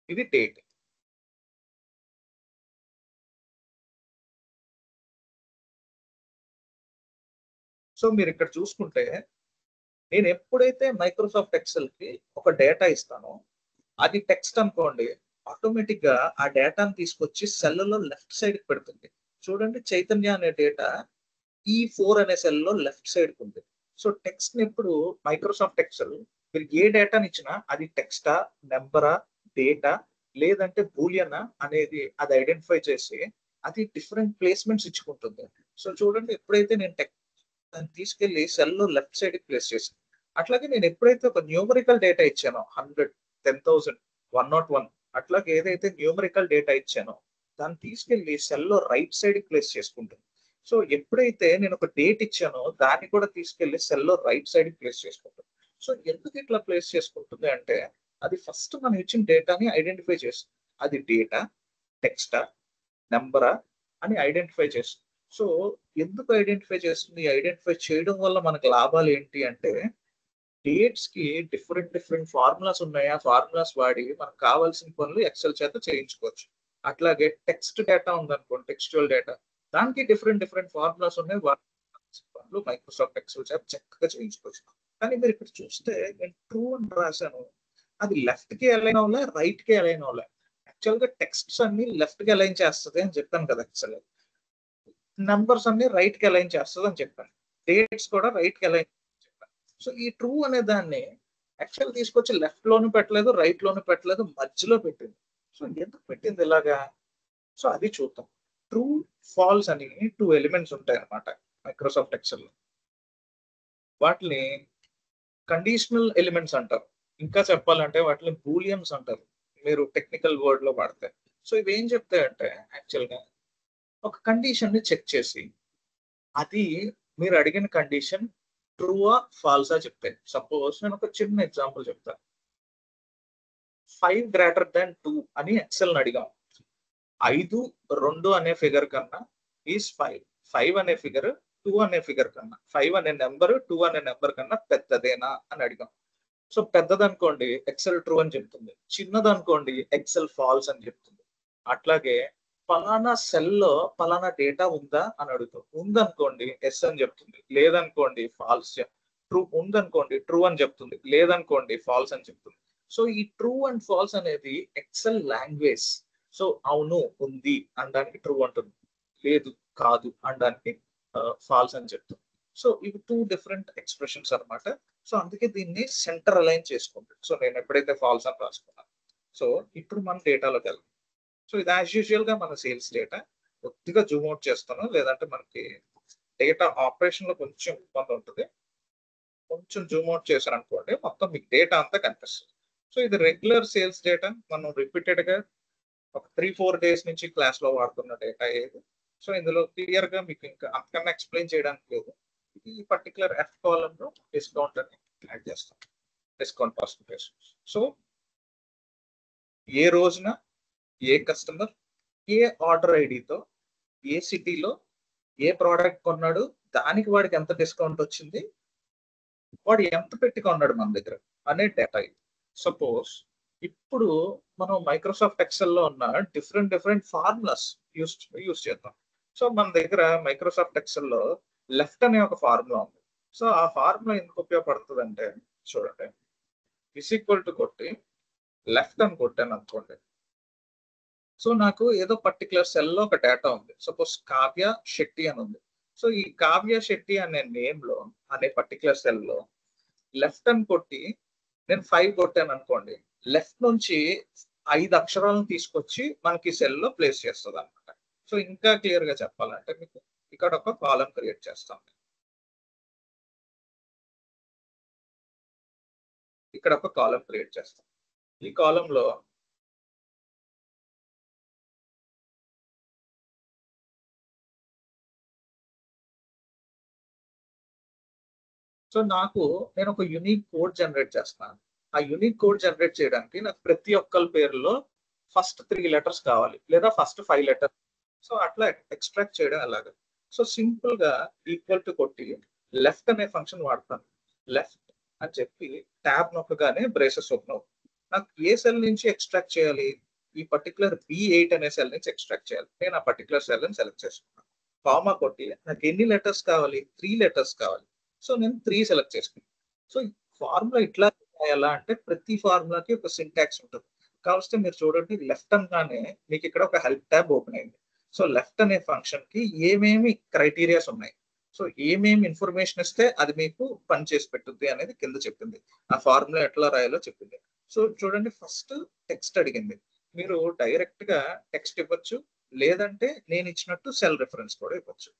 ఇది డేట్. సో మీరు ఇక్కడ చూసుకుంటే నేను ఎప్పుడైతే మైక్రోసాఫ్ట్ ఎక్సెల్ కి ఒక డేటా ఇస్తానో అది టెక్స్ట్ అనుకోండి, ఆటోమేటిక్ గా ఆ డేటాను తీసుకొచ్చి సెల్లో లెఫ్ట్ సైడ్ కి పెడుతుంది. చూడండి, చైతన్య అనే డేటా E4 అనే సెల్ లో లెఫ్ట్ సైడ్ కి ఉంది. సో టెక్స్ట్ ని ఇప్పుడు మైక్రోసాఫ్ట్ ఎక్సెల్ మీరు ఏ డేటాని ఇచ్చినా అది టెక్స్టా, నెంబరా, డేటా లేదంటే బూలియనా అనేది అది ఐడెంటిఫై చేసి అది డిఫరెంట్ ప్లేస్మెంట్స్ ఇచ్చుకుంటుంది. సో చూడండి, ఎప్పుడైతే నేను దాన్ని తీసుకెళ్లి సెల్లో లెఫ్ట్ సైడ్ కి ప్లేస్ చేశాను, అట్లాగే నేను ఎప్పుడైతే ఒక న్యూమరికల్ డేటా ఇచ్చానో 100, 10,000, 101 అట్లాగే ఏదైతే న్యూమరికల్ డేటా ఇచ్చానో దాన్ని తీసుకెళ్లి సెల్లో రైట్ సైడ్ కి ప్లేస్ చేసుకుంటుంది. సో ఎప్పుడైతే నేను ఒక డేట్ ఇచ్చానో దాన్ని కూడా తీసుకెళ్లి సెల్లో రైట్ సైడ్ కి ప్లేస్ చేసుకుంటుంది. సో ఎందుకు ఇట్లా ప్లేస్ చేసుకుంటుంది అంటే అది ఫస్ట్ మనం ఇచ్చిన డేటాని ఐడెంటిఫై చేస్తుంది. అది డేటా, టెక్స్టా, నెంబరా అని ఐడెంటిఫై చేస్తుంది. సో ఎందుకు ఐడెంటిఫై చేస్తుంది? ఐడెంటిఫై చేయడం వల్ల మనకు లాభాలు ఏంటి అంటే డేట్స్ కి డిఫరెంట్ ఫార్ములాస్ ఉన్నాయి. ఆ ఫార్ములాస్ వాడి మనకు కావాల్సిన పనులు ఎక్సెల్ చేత చేయించుకోవచ్చు. అట్లాగే టెక్స్ట్ డేటా ఉందనుకోండి, టెక్స్చువల్ డేటా, దానికి డిఫరెంట్ ఫార్ములాస్ ఉన్నాయి. పనులు మైక్రోసాఫ్ట్ ఎక్సెల్ చేత చక్కగా చేయించుకోవచ్చు. కానీ మీరు ఇక్కడ చూస్తే నేను ట్రూ అని రాశాను, అది లెఫ్ట్ కి అలైన్ అవ్వలే, రైట్ కి అలైన్ అవ్వలే. యాక్చువల్ గా టెక్స్ట్స్ అన్ని లెఫ్ట్ కి అలైన్ చేస్తుంది అని చెప్పాను కదా ఎక్సెల్. నంబర్స్ అన్ని రైట్ కి అలైన్ చేస్తుంది అని చెప్పాను. డేట్స్ కూడా రైట్ కి అలైన్ చెప్పాను. సో ఈ ట్రూ అనే దాన్ని యాక్చువల్ తీసుకొచ్చి లెఫ్ట్ లోను పెట్టలేదు, రైట్ లోను పెట్టలేదు, మధ్యలో పెట్టింది. సో ఎందుకు పెట్టింది ఇలాగా? సో అది చూద్దాం. ట్రూ, ఫాల్స్ అని 2 ఎలిమెంట్స్ ఉంటాయి అన్నమాట మైక్రోసాఫ్ట్ ఎక్సెల్ లో. వాటిని కండిషనల్ ఎలిమెంట్స్ అంటారు. ఇంకా చెప్పాలంటే వాటిని బూలియన్స్ అంటారు మీరు టెక్నికల్ వర్డ్ లో వాడితే. సో ఇవి ఏం చెప్తాయంటే యాక్చువల్ గా ఒక కండిషన్ ని చెక్ చేసి అది మీరు అడిగిన కండిషన్ ట్రూవా ఫాల్సా చెప్తాయి. సపోజ్ నేను ఒక చిన్న ఎగ్జాంపుల్ చెప్తాను. 5 greater than 2 అని ఎక్సెల్ ని అడిగాం. 5, 2 అనే ఫిగర్ కన్నా ఈజ్ 5. 5 అనే ఫిగర్ 2 అనే ఫిగర్ కన్నా, 5 అనే నెంబర్ 2 అనే నెంబర్ కన్నా పెద్దదేనా అని అడిగాం. సో పెద్దదనుకోండి ఎక్సెల్ ట్రూ అని చెప్తుంది, చిన్నదనుకోండి ఎక్సెల్ ఫాల్స్ అని చెప్తుంది. అట్లాగే పలానా సెల్లో పలానా డేటా ఉందా అని అడుగుతాం. ఉందనుకోండి ఎస్ అని చెప్తుంది, లేదనుకోండి ఫాల్స్. ట్రూ ఉందనుకోండి ట్రూ అని చెప్తుంది, లేదనుకోండి ఫాల్స్ అని చెప్తుంది. సో ఈ ట్రూ అండ్ ఫాల్స్ అనేది ఎక్సెల్ లాంగ్వేజ్. సో అవును ఉంది అనడానికి ట్రూ అంటుంది, లేదు కాదు అనడానికి ఫాల్స్ అని చెప్తుంది. సో ఇవి 2 డిఫరెంట్ ఎక్స్ప్రెషన్స్ అన్నమాట. సో అందుకే దీన్ని సెంటర్ అలైన్ చేసుకుంటుంది. సో నేను ఎప్పుడైతే ఫాల్స్ అని రాసుకున్నాను, సో ఇప్పుడు మనం డేటాలోకి వెళ్తాం. సో ఇది యాజ్ యూజువల్ గా మన సేల్స్ డేటా. కొద్దిగా జూమ్ అవుట్ చేస్తాను, లేదంటే మనకి డేటా ఆపరేషన్ లో కొంచెం ఇబ్బంది ఉంటుంది. కొంచెం జూమ్ అవుట్ చేశాను అనుకోండి, మొత్తం మీకు డేటా అంతా కనిపిస్తుంది. సో ఇది రెగ్యులర్ సేల్స్ డేటా. మనం రిపీటెడ్ గా ఒక 3-4 డేస్ నుంచి క్లాస్ లో వాడుతున్న డేటా ఏది. సో ఇందులో క్లియర్ గా మీకు ఇంకా అంతకన్నా ఎక్స్ప్లెయిన్ చేయడానికి లేదు. ఈ పర్టికులర్ ఎఫ్ కాలమ్ లో డిస్కౌంట్ అని యాడ్ చేస్తాం, డిస్కౌంట్ పర్సంటేజ్. సో ఏ రోజున ఏ కస్టమర్ ఏ ఆర్డర్ ఐడితో ఏ సిటీలో ఏ ప్రోడక్ట్ కొన్నాడు, దానికి వాడికి ఎంత డిస్కౌంట్ వచ్చింది, వాడు ఎంత పెట్టి కొన్నాడు మన దగ్గర అనే డేటా ఇది. సపోజ్ ఇప్పుడు మనం మైక్రోసాఫ్ట్ ఎక్సెల్ లో ఉన్న డిఫరెంట్ ఫార్ములాస్ యూస్ చేద్దాం. సో మన దగ్గర మైక్రోసాఫ్ట్ ఎక్సెల్ లో లెఫ్ట్ అనే ఒక ఫార్ములా ఉంది. సో ఆ ఫార్ములా ఎందుకు ఉపయోగపడుతుంది అంటే చూడండి, ఇస్ ఈక్వల్ టు కొట్టి లెఫ్ట్ అని కొట్టాను అనుకోండి. సో నాకు ఏదో పర్టికులర్ సెల్ లో ఒక డేటా ఉంది. సపోజ్ కావ్య శెట్టి అని ఉంది. సో ఈ కావ్య శెట్టి అనే నేమ్ లో అనే పర్టికులర్ సెల్ లో లెఫ్ట్ అని కొట్టి నేను 5 కొట్టాను అనుకోండి, లెఫ్ట్ నుంచి 5 అక్షరాలను తీసుకొచ్చి మనకి సెల్ లో ప్లేస్ చేస్తుంది అనమాట. సో ఇంకా క్లియర్ గా చెప్పాలంటే మీకు ఇక్కడ ఒక కాలం క్రియేట్ చేస్తాం. ఇక్కడ ఒక కాలం క్రియేట్ చేస్తాం. ఈ కాలంలో సో నేను ఒక యూనిక్ కోడ్ జనరేట్ చేస్తాను. ఆ యూనిక్ కోడ్ జనరేట్ చేయడానికి నాకు ప్రతి ఒక్కరి పేరులో ఫస్ట్ 3 letters కావాలి, లేదా ఫస్ట్ 5 letters. సో అట్లా ఎక్స్ట్రాక్ట్ చేయడం అలాగా. సో సింపుల్ గా ఈక్వల్ టు కొట్టి లెఫ్ట్ అనే ఫంక్షన్ వాడతాను. లెఫ్ట్ అని చెప్పి ట్యాబ్ నొక్కగానే బ్రేసెస్ ఓపెన్ అవుతుంది. నాకు ఏ సెల్ నుంచి ఎక్స్ట్రాక్ట్ చేయాలి? ఈ పర్టికులర్ B8 అనే సెల్ నుంచి ఎక్స్ట్రాక్ట్ చేయాలి. నేను ఆ పర్టికులర్ సెల్ ని సెలెక్ట్ చేసుకున్నాను. కామా కొట్టి నాకు ఎన్ని లెటర్స్ కావాలి, 3 లెటర్స్ కావాలి. సో నేను 3 సెలెక్ట్ చేసుకున్నాను. సో ఫార్ములా ఇట్లా రాయాలా అంటే ప్రతి ఫార్ములాకి ఒక సింటాక్స్ ఉంటుంది. కావస్తే మీరు చూడండి లెఫ్ట్ అనగానే మీకు ఇక్కడ ఒక హెల్ప్ ట్యాబ్ ఓపెన్ అయింది. సో లెఫ్ట్ అనే ఫంక్షన్ కి ఏమేమి క్రైటీరియాస్ ఉన్నాయి, సో ఏమేమి ఇన్ఫర్మేషన్ ఇస్తే అది మీకు పని చేసి పెట్టుద్ది అనేది కింద చెప్పింది. ఆ ఫార్ములా ఎట్లా రాయాలో చెప్పింది. సో చూడండి ఫస్ట్ టెక్స్ట్ అడిగింది. మీరు డైరెక్ట్ గా టెక్స్ట్ ఇవ్వచ్చు, లేదంటే నేను ఇచ్చినట్టు సెల్ రిఫరెన్స్ కూడా ఇవ్వచ్చు.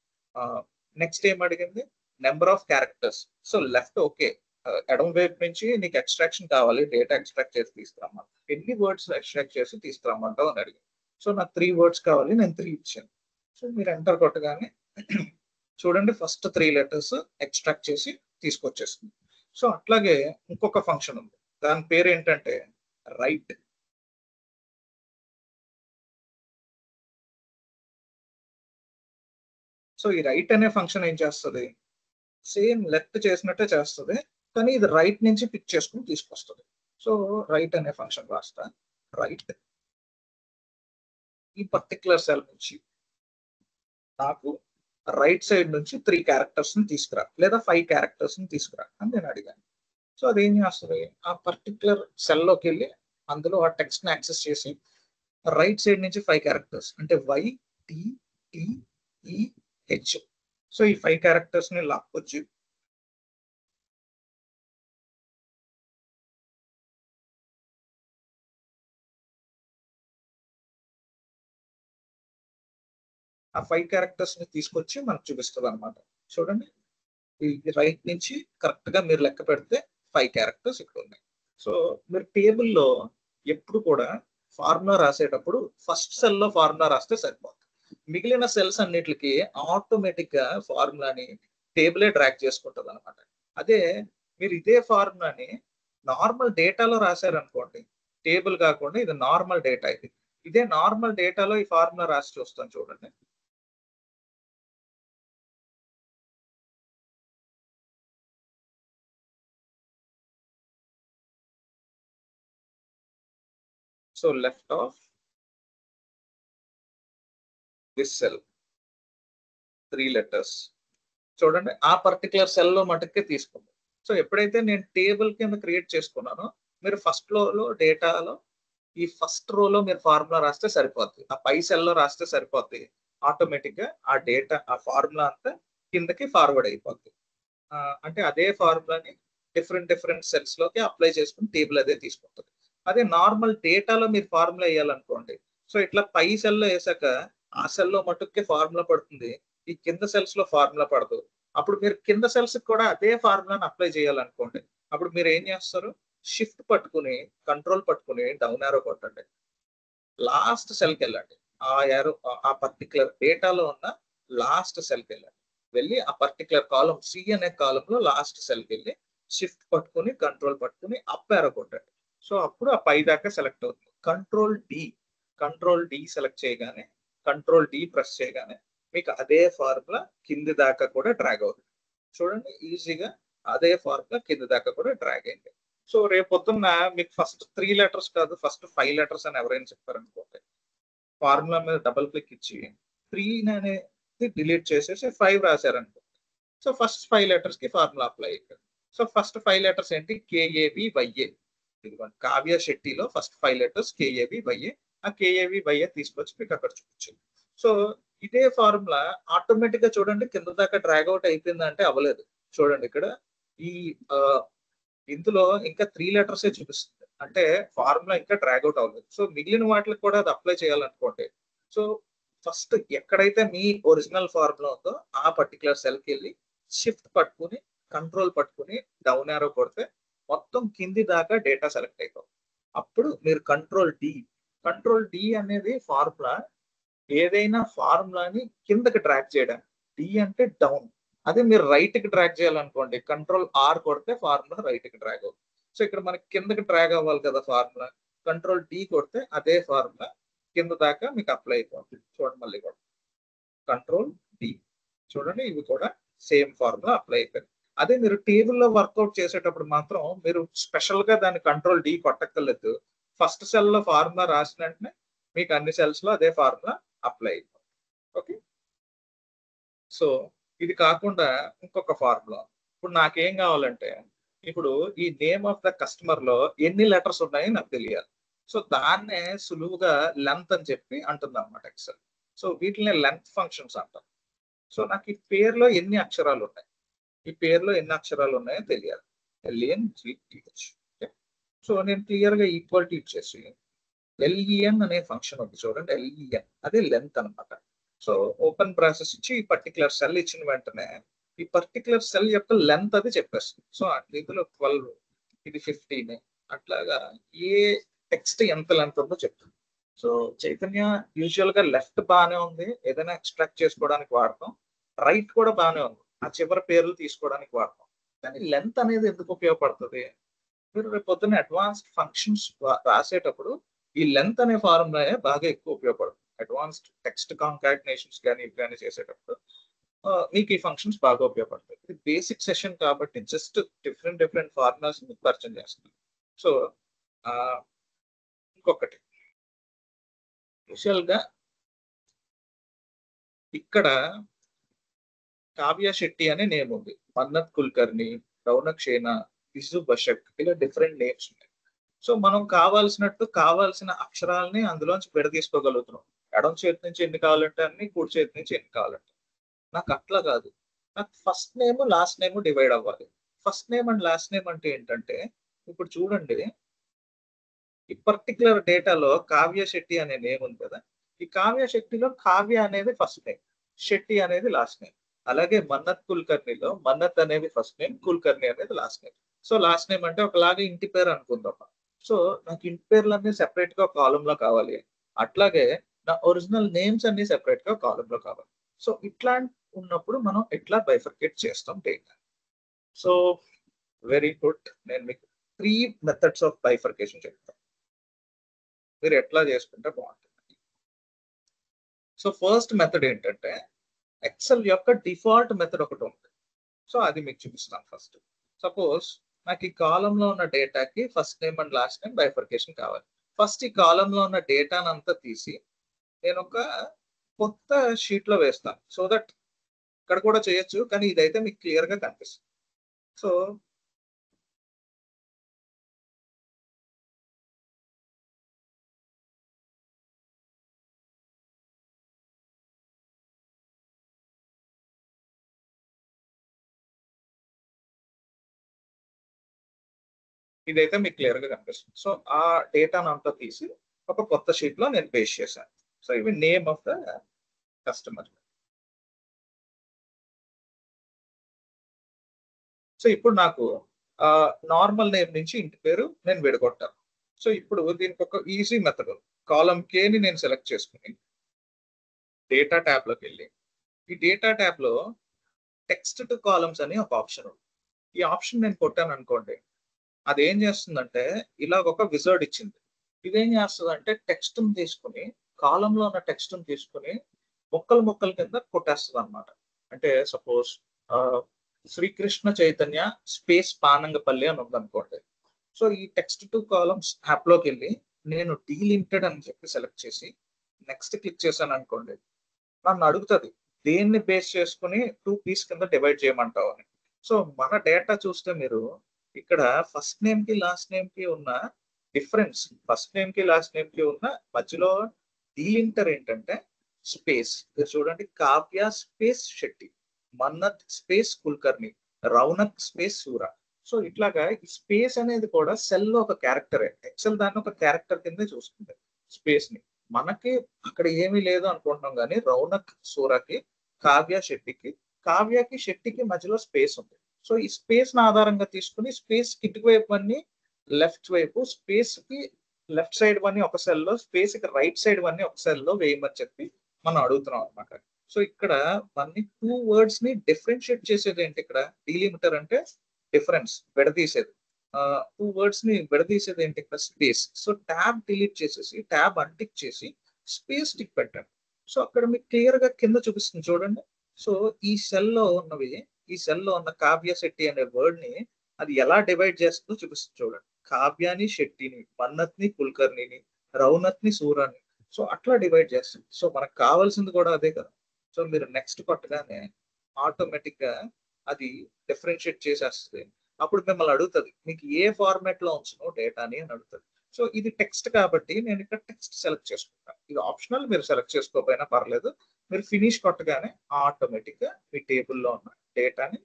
నెక్స్ట్ ఏం అడిగింది, number of characters. So left okay, ఎడమ వైపు నుంచి నీకు ఎక్స్ట్రాక్షన్ కావాలి, డేటా ఎక్స్ట్రాక్ట్ చేసి తీసుకురామంట. ఎన్ని వర్డ్స్ ఎక్స్ట్రాక్ట్ చేసి తీసుకురామంటావు అని అడిగింది. సో నాకు 3 వర్డ్స్ కావాలి, నేను 3 ఇచ్చాను. సో మీరు ఎంటర్ కొట్టగానే చూడండి ఫస్ట్ 3 లెటర్స్ ఎక్స్ట్రాక్ట్ చేసి తీసుకొచ్చేస్తుంది. సో అట్లాగే ఇంకొక ఫంక్షన్ ఉంది, దాని పేరు ఏంటంటే రైట్. సో ఈ రైట్ అనే ఫంక్షన్ ఏం చేస్తుంది, సేమ్ లెఫ్ట్ చేసినట్టే చేస్తుంది, కానీ ఇది రైట్ నుంచి పిక్ చేసుకుని తీసుకొస్తుంది. సో రైట్ అనే ఫంక్షన్ రాస్తా, రైట్ ఈ పర్టికులర్ సెల్ నుంచి నాకు రైట్ సైడ్ నుంచి 3 క్యారెక్టర్స్ ని తీసుకురా, లేదా 5 క్యారెక్టర్స్ ని తీసుకురా అని నేను అడిగాను. సో అదేం చేస్తుంది, ఆ పర్టికులర్ సెల్లోకి వెళ్ళి అందులో ఆ టెక్స్ట్ ని యాక్సెస్ చేసి రైట్ సైడ్ నుంచి 5 క్యారెక్టర్స్ అంటే YTTEH. సో ఈ 5 క్యారెక్టర్స్ ని లాక్కొచ్చి ఆ 5 క్యారెక్టర్స్ ని తీసుకొచ్చి మనకు చూపిస్తుంది అనమాట. చూడండి ఈ రైట్ నుంచి కరెక్ట్ గా మీరు లెక్క పెడితే 5 క్యారెక్టర్స్ ఇక్కడ ఉన్నాయి. సో మీరు టేబుల్లో ఎప్పుడు కూడా ఫార్ములా రాసేటప్పుడు ఫస్ట్ సెల్ లో ఫార్ములా రాస్తే సరిపోతుంది. మిగిలిన సెల్స్ అన్నిటికి ఆటోమేటిక్ గా ఫార్ములాని టేబులే డ్రాగ్ చేసుకుంటుంది అనమాట. అదే మీరు ఇదే ఫార్ములాని నార్మల్ డేటాలో రాశారనుకోండి, టేబుల్ కాకుండా ఇది నార్మల్ డేటా, ఇదే నార్మల్ డేటాలో ఈ ఫార్ములా రాసి చూస్తాను చూడండి. So left of this cell 3 letters చూడండి ఆ పర్టికులర్ సెల్ లో మటుకే తీసుకుంది. సో ఎప్పుడైతే నేను టేబుల్ కింద క్రియేట్ చేసుకున్నానో మీరు ఫస్ట్ లో డేటాలో ఈ ఫస్ట్ రోలో మీరు ఫార్ములా రాస్తే సరిపోద్ది, ఆ పై సెల్ లో రాస్తే సరిపోద్ది. ఆటోమేటిక్ గా ఆ డేటా ఆ ఫార్ములా అంతా కిందకి ఫార్వర్డ్ అయిపోద్ది. అంటే అదే ఫార్ములాని డిఫరెంట్ సెల్స్ లోకి అప్లై చేసుకుని టేబుల్ అదే తీసుకుంటుంది. అదే నార్మల్ డేటాలో మీరు ఫార్ములా వేయాలనుకోండి, సో ఇట్లా పై సెల్లో వేసాక ఆ సెల్లో మటుకే ఫార్ములా పడుతుంది, ఈ కింద సెల్స్ లో ఫార్ములా పడదు. అప్పుడు మీరు కింద సెల్స్ కూడా అదే ఫార్ములాని అప్లై చేయాలనుకోండి, అప్పుడు మీరు ఏం చేస్తారు, షిఫ్ట్ పట్టుకుని కంట్రోల్ పట్టుకుని డౌన్ యారో కొట్టండి, లాస్ట్ సెల్కి వెళ్ళండి. ఆ యారో ఆ పర్టికులర్ డేటాలో ఉన్న లాస్ట్ సెల్కి వెళ్ళండి, వెళ్ళి ఆ పర్టికులర్ కాలం సి అనే కాలంలో లాస్ట్ సెల్కి వెళ్ళి షిఫ్ట్ పట్టుకుని కంట్రోల్ పట్టుకుని అప్ యారో కొట్టండి. సో అప్పుడు ఆ పై దాకా సెలెక్ట్ అవుతుంది. కంట్రోల్ డి సెలెక్ట్ చేయగానే కంట్రోల్ డి ప్రెస్ చేయగానే మీకు అదే ఫార్ములా కింది దాకా కూడా డ్రాగ్ అవుతుంది. చూడండి ఈజీగా అదే ఫార్ములా కింది దాకా కూడా డ్రాగ్ అయింది. సో రేపు పొద్దున్న మీకు ఫస్ట్ 3 లెటర్స్ కాదు ఫస్ట్ 5 లెటర్స్ అని ఎవరైనా చెప్పారనుకోండి, ఫార్ములా మీద డబుల్ క్లిక్ ఇచ్చి 3 అనేది డిలీట్ చేసేసి 5 రాశారనుకోండి, సో ఫస్ట్ 5 లెటర్స్ కి ఫార్ములా అప్లై అయిపోయింది. సో ఫస్ట్ 5 లెటర్స్ ఏంటి, KAVYA. ఇదిగోండి కావ్య శెట్టిలో ఫస్ట్ 5 లెటర్స్ KAVYA. ఆ KAVYA తీసుకొచ్చి మీకు అక్కడ చూపించింది. సో ఇదే ఫార్ములా ఆటోమేటిక్ గా చూడండి కింద దాకా డ్రాగ్ అవుట్ అయిపోయింది అంటే అవ్వలేదు. చూడండి ఇక్కడ ఈ ఇందులో ఇంకా 3 లెటర్సే చూపిస్తుంది, అంటే ఫార్ములా ఇంకా డ్రాగ్ అవుట్ అవ్వలేదు. సో మిగిలిన వాటికి కూడా అది అప్లై చేయాలనుకోండి, సో ఫస్ట్ ఎక్కడైతే మీ ఒరిజినల్ ఫార్ములా ఉందో ఆ పర్టికులర్ సెల్కి వెళ్ళి షిఫ్ట్ పట్టుకుని కంట్రోల్ పట్టుకుని డౌన్ యారో కొడితే మొత్తం కింది దాకా డేటా సెలెక్ట్ అయిపోతుంది. అప్పుడు మీరు కంట్రోల్ డి అనేది ఫార్ములా, ఏదైనా ఫార్ములాని కిందకి డ్రాగ్ చేయడం, డి అంటే డౌన్. అదే మీరు రైట్ కి డ్రాగ్ చేయాలనుకోండి, కంట్రోల్ ఆర్ కొడితే ఫార్ములా రైట్ కి డ్రాగ్ అవుతుంది. సో ఇక్కడ మనకి కిందకి డ్రాగ్ అవ్వాలి కదా ఫార్ములా, కంట్రోల్ డి కొడితే అదే ఫార్ములా కింద దాకా మీకు అప్లై అయిపోతుంది. చూడండి మళ్ళీ కూడా కంట్రోల్ డి, చూడండి ఇవి కూడా సేమ్ ఫార్ములా అప్లై అయిపోయింది. అదే మీరు టేబుల్లో వర్కౌట్ చేసేటప్పుడు మాత్రం మీరు స్పెషల్ గా దాన్ని కంట్రోల్ డి కొట్టక్కర్లేదు, ఫస్ట్ సెల్ లో ఫార్ములా రాసిన వెంటనే మీకు అన్ని సెల్స్ లో అదే ఫార్ములా అప్లై అయిపోతుంది. ఓకే. సో ఇది కాకుండా ఇంకొక ఫార్ములా. ఇప్పుడు నాకేం కావాలంటే ఇప్పుడు ఈ నేమ్ ఆఫ్ ద కస్టమర్ లో ఎన్ని లెటర్స్ ఉన్నాయో నాకు తెలియాలి. సో దాన్నే సులువుగా లెంత్ అని చెప్పి అంటుంది అనమాట ఎక్సెల్. సో వీటిని లెంత్ ఫంక్షన్స్ అంటాం. సో నాకు ఈ పేరులో ఎన్ని అక్షరాలు ఉన్నాయి, ఈ పేరులో ఎన్ని అక్షరాలు ఉన్నాయో తెలియాలి. LENGTH. సో నేను క్లియర్ గా ఈక్వాలిటీ ఇచ్చేసి LEN అనే ఫంక్షన్ ఉంది చూడండి, LEN అదే లెంత్ అనమాట. సో ఓపెన్ ప్రాసెస్ ఇచ్చి ఈ పర్టికులర్ సెల్ ఇచ్చిన వెంటనే ఈ పర్టికులర్ సెల్ యొక్క లెంత్ అది చెప్పేస్తుంది. సో ఇందులో 12, ఇది 15, అట్లాగా ఏ టెక్స్ట్ ఎంత లెంత్ ఉందో చెప్తుంది. సో చైతన్య యూజువల్ గా లెఫ్ట్ బాగానే ఉంది, ఏదైనా ఎక్స్ట్రాక్ట్ చేసుకోవడానికి వాడతాం. రైట్ కూడా బాగానే ఉంది, ఆ చివరి పేర్లు తీసుకోవడానికి వాడతాం. కానీ లెంత్ అనేది ఎందుకు ఉపయోగపడుతుంది? మీరు రేపు పొద్దున్న అడ్వాన్స్డ్ ఫంక్షన్స్ రాసేటప్పుడు ఈ లెంత్ అనే ఫార్ములా బాగా ఎక్కువ ఉపయోగపడుతుంది. అడ్వాన్స్డ్ టెక్స్ట్ కాంకాటినేషన్స్ కానీ ఇవి కానీ చేసేటప్పుడు మీకు ఈ ఫంక్షన్స్ బాగా ఉపయోగపడతాయి. ఇది బేసిక్ సెషన్ కాబట్టి జస్ట్ డిఫరెంట్ ఫార్ములాస్ మీకు పరిచయం చేస్తుంది. సో ఇంకొకటి యూజువల్ గా ఇక్కడ కావ్య శెట్టి అనే నేమ్ ఉంది, మన్నత్ కుల్కర్ని, రౌనక్ షేనా, విజు బషక్, ఇలా డిఫరెంట్ నేమ్స్ ఉన్నాయి. సో మనం కావాల్సిన అక్షరాలని అందులోంచి విడదీసుకోగలుగుతున్నాం. ఎడం చేతి నుంచి ఎన్ని కావాలంటే అన్ని, కుడి చేతి నుంచి ఎన్ని కావాలంటే. నాకు అట్లా కాదు, నాకు first name last name divide అవ్వాలి. First name and last name అంటే ఏంటంటే ఇప్పుడు చూడండి, ఈ పర్టికులర్ డేటాలో కావ్య శెట్టి అనే నేమ్ ఉంది కదా, ఈ కావ్య శెట్టిలో కావ్య అనేది ఫస్ట్ నేమ్, శెట్టి అనేది లాస్ట్ నేమ్. అలాగే మన్నత్ కుల్కర్ణిలో మన్నత్ అనేది ఫస్ట్ నేమ్, కుల్కర్ణి అనేది last name. So last name అంటే ఒకలాగా ఇంటి పేరు అనుకుందాం. సో నాకు ఇంటి పేర్లన్నీ సెపరేట్ గా కాలంలో కావాలి, అట్లాగే నా ఒరిజినల్ నేమ్స్ అన్ని సెపరేట్ గా కాలంలో కావాలి. సో ఇట్లా ఉన్నప్పుడు మనం ఎట్లా బైఫర్కేట్ చేస్తాం డేటా. సో వెరీ గుడ్, నేను మీకు 3 మెథడ్స్ ఆఫ్ బైఫర్కేషన్ చెప్తాను, మీరు ఎట్లా చేసుకుంటే బాగుంటుంది. సో ఫస్ట్ మెథడ్ ఏంటంటే ఎక్సెల్ యొక్క డిఫాల్ట్ మెథడ్ ఒకటి ఉంది. సో అది మీకు చూపిస్తాను. ఫస్ట్ సపోజ్ నాకు ఈ కాలంలో ఉన్న డేటాకి first name and last name bifurcation కావాలి. ఫస్ట్ ఈ కాలంలో ఉన్న డేటాను అంతా తీసి నేను ఒక కొత్త షీట్ లో వేస్తాను. సో దట్ ఇక్కడ కూడా చేయొచ్చు, కానీ ఇదైతే మీకు క్లియర్ గా కనిపిస్తుంది. సో ఇదైతే మీకు క్లియర్ గా కనిపిస్తుంది. సో ఆ డేటాను అంతా తీసి ఒక కొత్త షీట్ లో నేను పేస్ట్ చేశాను. సో ఇవి name of the customer. So ఇప్పుడు నాకు నార్మల్ నేమ్ నుంచి ఇంటి పేరు నేను విడగొట్టాను. సో ఇప్పుడు దీనికి ఒక ఈజీ మెథడ్, కాలం కేని నేను సెలెక్ట్ చేసుకుని డేటా ట్యాబ్ లోకి వెళ్ళి ఈ డేటా ట్యాబ్ లో టెక్స్ట్ టు కాలమ్స్ అని ఒక ఆప్షన్ ఉంది. ఈ ఆప్షన్ నేను కొట్టాను అనుకోండి, అది ఏం చేస్తుందంటే ఇలా ఒక విజర్డ్ ఇచ్చింది. ఇదేం చేస్తుంది అంటే టెక్స్ట్ తీసుకుని, కాలంలో ఉన్న టెక్స్ట్ తీసుకుని ముక్కల కింద కొట్టేస్తుంది అనమాట. అంటే సపోజ్ శ్రీకృష్ణ చైతన్య స్పేస్ పానంగపల్లి అని ఉందనుకోండి. సో ఈ టెక్స్ట్ టు కాలమ్స్ యాప్ లోకి వెళ్ళి నేను డీలిమిటెడ్ అని చెప్పి సెలెక్ట్ చేసి నెక్స్ట్ క్లిక్ చేశాను అనుకోండి, నన్ను అడుగుతుంది దేన్ని బేస్ చేసుకుని 2 పీస్ కింద డివైడ్ చేయమంటావు అని. సో మన డేటా చూస్తే మీరు ఇక్కడ ఫస్ట్ నేమ్ కి లాస్ట్ నేమ్ కి ఉన్న డిఫరెన్స్, ఫస్ట్ నేమ్ కి లాస్ట్ నేమ్ కి ఉన్న మధ్యలో డీలిమిటర్ ఏంటంటే స్పేస్. చూడండి, Kavya space Shetty, Mannat space Kulkarni, Raunak space Sura. So ఇట్లాగా ఈ స్పేస్ అనేది కూడా సెల్ లో ఒక క్యారెక్టర్. ఎక్సెల్ దాన్ని ఒక క్యారెక్టర్ కింద చూస్తుంది స్పేస్ ని. మనకి అక్కడ ఏమీ లేదు అనుకుంటున్నాం, కానీ రౌనక్ సూరాకి, కావ్యకి శెట్టికి మధ్యలో స్పేస్ ఉంది. సో ఈ స్పేస్ ని ఆధారంగా తీసుకుని స్పేస్ ఇటు వైపు అన్ని లెఫ్ట్ వైపు, స్పేస్ కి లెఫ్ట్ సైడ్ వన్ని ఒక సెల్ లో, స్పేస్ కి రైట్ సైడ్ వన్ని ఒక సెల్ లో వేయమని చెప్పి మనం అడుగుతున్నాం అనమాట. సో ఇక్కడ మనని 2 వర్డ్స్ ని డిఫరెన్షియేట్ చేసేది ఏంటి? ఇక్కడ డీలిమిటర్ అంటే డిఫరెన్స్, విడదీసేది. 2 వర్డ్స్ ని విడదీసేది ఏంటి? ఇక్కడ స్పేస్. సో ట్యాబ్ డిలీట్ చేసేసి ట్యాబ్ అన్టిక్ చేసి స్పేస్ టిక్ పెట్టండి. సో అక్కడ మీకు క్లియర్ గా కింద చూపిస్తుంది చూడండి. సో ఈ సెల్ లో ఉన్నవి, ఈ సెల్ లో ఉన్న కావ్య శెట్టి అనే వర్డ్ ని అది ఎలా డివైడ్ చేస్తుందో చూపిస్తుంది చూడండి. కావ్యాని, శెట్టిని, మన్నత్ని, కుల్కర్ణిని, రౌనత్ని, సూరాని. సో అట్లా డివైడ్ చేస్తుంది. సో మనకు కావాల్సింది కూడా అదే కదా. సో మీరు నెక్స్ట్ కొట్టగానే ఆటోమేటిక్ గా అది డిఫరెన్షియేట్ చేసేస్తుంది. అప్పుడు మిమ్మల్ని అడుగుతుంది మీకు ఏ ఫార్మాట్ లో ఉంచను డేటాని అని అడుగుతుంది. సో ఇది టెక్స్ట్ కాబట్టి నేను ఇక్కడ టెక్స్ట్ సెలెక్ట్ చేసుకుంటాను. ఇది ఆప్షనల్, మీరు సెలెక్ట్ చేసుకోకపోయినా పర్లేదు. మీరు ఫినిష్ కొట్టగానే ఆటోమేటిక్ గా మీ టేబుల్లో ఉన్న డేటాని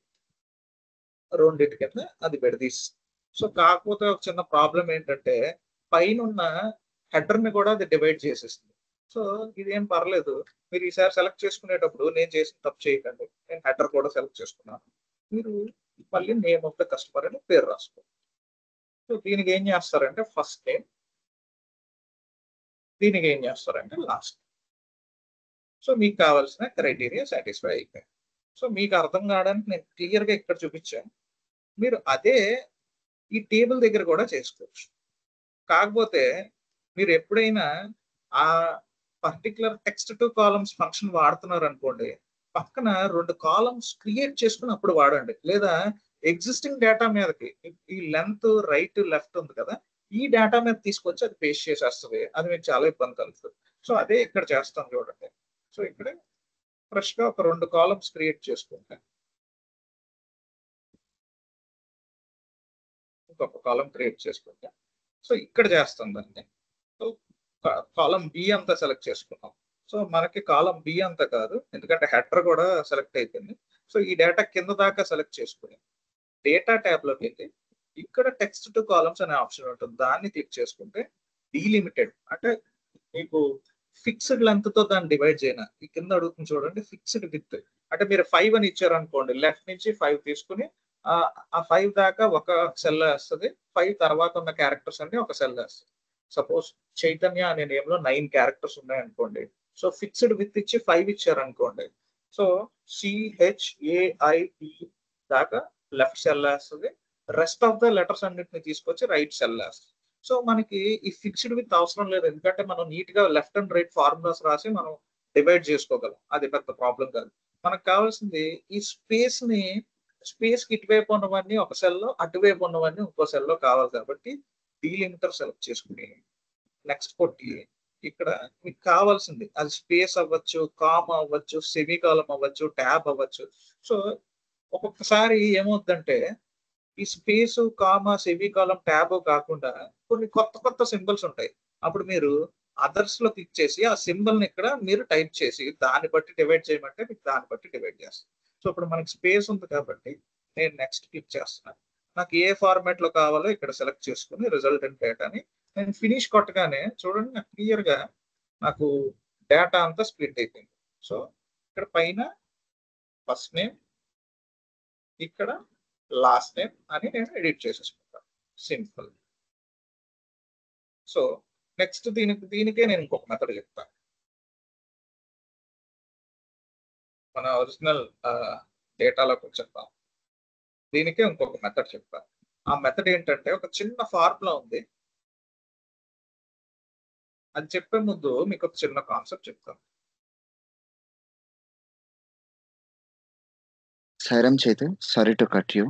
రెండింటి కింద అది విడదీస్తుంది. సో కాకపోతే ఒక చిన్న ప్రాబ్లం ఏంటంటే పైన ఉన్న హెడర్ ని కూడా అది డివైడ్ చేసేస్తుంది. సో ఇదేం పర్లేదు, మీరు ఈసారి సెలెక్ట్ చేసుకునేటప్పుడు నేను చేసిన తప్పు చేయకండి. నేను హెడర్ కూడా సెలెక్ట్ చేసుకున్నాను. మీరు మళ్ళీ నేమ్ ఆఫ్ ద కస్టమర్ అని పేరు రాసుకోండి. సో దీనికి ఏం చేస్తారంటే ఫస్ట్ నేమ్, దీనికి ఏం చేస్తారంటే లాస్ట్. సో మీకు కావాల్సిన క్రైటీరియా సాటిస్ఫై అయిపోయాయి. సో మీకు అర్థం కావడానికి నేను క్లియర్గా ఇక్కడ చూపించాను. మీరు అదే ఈ టేబుల్ దగ్గర కూడా చేసుకోవచ్చు. కాకపోతే మీరు ఎప్పుడైనా ఆ particular text to columns function వాడుతున్నారు అనుకోండి, పక్కన 2 కాలమ్స్ క్రియేట్ చేసుకుని అప్పుడు వాడండి. లేదా ఎగ్జిస్టింగ్ డేటా మీదకి ఈ లెంత్ రైట్ లెఫ్ట్ ఉంది కదా, ఈ డేటా మీద తీసుకొచ్చి అది పేస్ట్ చేసేస్తుంది. అది మీకు చాలా ఇబ్బంది కలుగుతుంది. సో అదే ఇక్కడ చేస్తాం చూడండి. సో ఇక్కడ ఫ్రెష్ గా ఒక 2 కాలమ్స్ క్రియేట్ చేసుకుంటే ఇంకొక కాలం క్రియేట్ చేసుకుంటే సో ఇక్కడ చేస్తాం దాన్ని. సో కాలం బి అంతా సెలెక్ట్ చేసుకున్నాం. సో మనకి కాలం బి అంతా కాదు, ఎందుకంటే హెడర్ కూడా సెలెక్ట్ అయిపోయింది. సో ఈ డేటా కింద దాకా సెలెక్ట్ చేసుకుని డేటా ట్యాబ్ లోకి వెళ్ళి ఇక్కడ టెక్స్ట్ టు కాలమ్స్ అనే ఆప్షన్ ఉంటుంది, దాన్ని క్లిక్ చేసుకుంటే డీలిమిటెడ్ అంటే మీకు ఫిక్స్డ్ లెంత్ తో దాన్ని డివైడ్ చేయన ఈ కింద అడుగుతుంది చూడండి, ఫిక్స్డ్ విత్ అంటే మీరు 5 అని ఇచ్చారు అనుకోండి, లెఫ్ట్ నుంచి 5 తీసుకుని ఆ 5 దాకా ఒక సెల్ వేస్తుంది, 5 తర్వాత ఉన్న క్యారెక్టర్స్ అన్ని ఒక సెల్ వేస్తుంది. సపోజ్ చైతన్య అనే నేమ్ లో 9 క్యారెక్టర్స్ ఉన్నాయి అనుకోండి. సో ఫిక్స్డ్ విత్ ఇచ్చి 5 ఇచ్చారు అనుకోండి, సో CHAIP దాకా లెఫ్ట్ సెల్ వేస్తుంది, రెస్ట్ ఆఫ్ ద లెటర్స్ అన్నిటిని తీసుకొచ్చి రైట్ సెల్ వేస్తుంది. సో మనకి ఈ ఫిక్స్డ్ విత్ అవసరం లేదు, ఎందుకంటే మనం నీట్ గా లెఫ్ట్ అండ్ రైట్ ఫార్ములాస్ రాసి మనం డివైడ్ చేసుకోగలం. అది పెద్ద ప్రాబ్లం కాదు. మనకు కావాల్సింది ఈ స్పేస్ కి ఇటువైపు ఉన్నవన్నీ ఒక సెల్లో, అటువైపు ఉన్నవన్నీ ఇంకో సెల్లో కావాలి. కాబట్టి డీలిమిటర్ సెలెక్ట్ చేసుకుని నెక్స్ట్ కొట్టి ఇక్కడ మీకు కావాల్సింది అది స్పేస్ అవ్వచ్చు, కామ్ అవ్వచ్చు, సెమీకాలం అవ్వచ్చు, ట్యాబ్ అవ్వచ్చు. సో ఒక్కొక్కసారి ఏమవుతుందంటే ఈ స్పేస్, కామా, సెమీకాలం, ట్యాబ్ కాకుండా కొన్ని కొత్త సింబల్స్ ఉంటాయి. అప్పుడు మీరు అదర్స్ లో క్లిక్ చేసి ఆ సింబల్ ని ఇక్కడ మీరు టైప్ చేసి దాన్ని బట్టి డివైడ్ చేయమంటే మీకు దాన్ని బట్టి డివైడ్ చేస్తాను. సో ఇప్పుడు మనకి స్పేస్ ఉంది కాబట్టి నేను నెక్స్ట్ క్లిక్ చేస్తున్నాను. నాకు ఏ ఫార్మాట్ లో కావాలో ఇక్కడ సెలెక్ట్ చేసుకుని రిజల్టెంట్ డేటాని నేను ఫినిష్ కొట్టగానే చూడండి, నాకు క్లియర్ గా నాకు డేటా అంతా స్ప్లిట్ అయిపోయింది. సో ఇక్కడ పైన ఫస్ట్ నేమ్, ఇక్కడ లాస్ట్ నేమ్ అని నేను ఎడిట్ చేసేసుకుంటాను. సింపుల్. సో నెక్స్ట్ దీనికే నేను ఇంకొక మెథడ్ చెప్తాను. మన ఒరిజినల్ డేటాలోకి వచ్చేద్దాం. దీనికే ఇంకొక మెథడ్ చెప్తాను. ఆ మెథడ్ ఏంటంటే ఒక చిన్న ఫార్ములా ఉంది. అది చెప్పే ముందు మీకు ఒక చిన్న కాన్సెప్ట్ చెప్తాను. Sairam Chaitu, sorry to cut you.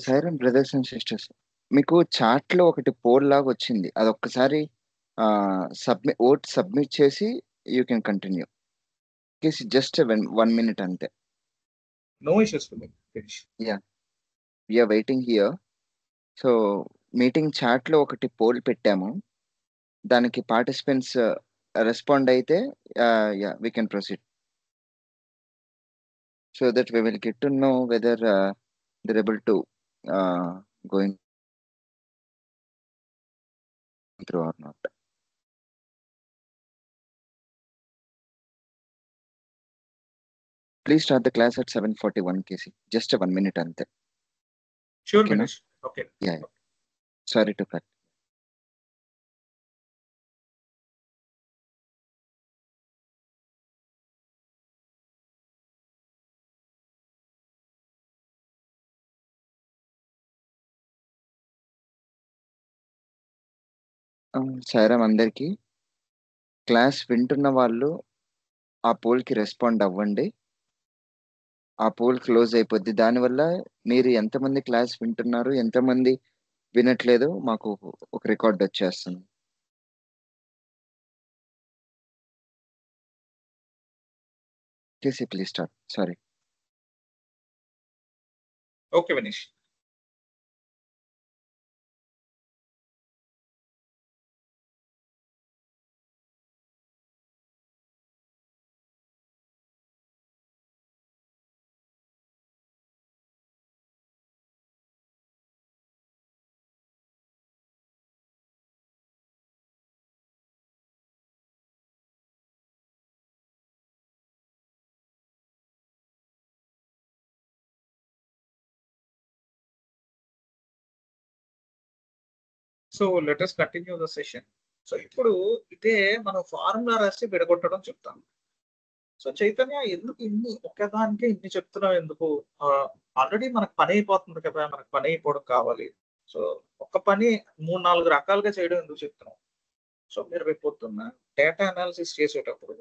Sairam brothers and sisters, మీకు చాట్ లో ఒకటి పోల్ లాగా వచ్చింది, అది ఒక్కసారి ఓట్ సబ్మిట్ చేసి you can continue. Just 1 minute అంతే. No issues for me. Yeah, we are waiting here. So meeting chat లో ఒకటి పోల్ పెట్టాము, దానికి పార్టిసిపెంట్స్ రెస్పాండ్ అయితే yeah we can proceed, so that we will get to know whether they're able to going through or not. Please start the class at 7:41 KC. Just 1 minute ante. Sure, Okay, Manish. Okay. Yeah. Sorry to cut. సైరం అందరికి class వింటున్న వాళ్ళు ఆ పోల్కి respond అవ్వండి. ఆ pole close అయిపోద్ది. దానివల్ల మీరు ఎంతమంది క్లాస్ వింటున్నారు, ఎంతమంది వినట్లేదు మాకు ఒక రికార్డ్ వచ్చేస్తుంది. KC please start. Sorry. Okay Vinish. So let us continue the session. So ఇప్పుడు ఇదే మనం ఫార్ములా రాసి విడగొట్టడం చెప్తాం. సో చైతన్య ఎందుకు ఇన్ని ఒక్కదానికే ఇన్ని చెప్తున్నావు ఎందుకు? ఆల్రెడీ మనకు పని అయిపోతుంది కదా, మనకు పని అయిపోవడం కావాలి. సో ఒక పని 3-4 రకాలుగా చేయడం ఎందుకు చెప్తున్నాం? సో మీరు రేపు పొద్దున్న డేటా అనాలిసిస్ చేసేటప్పుడు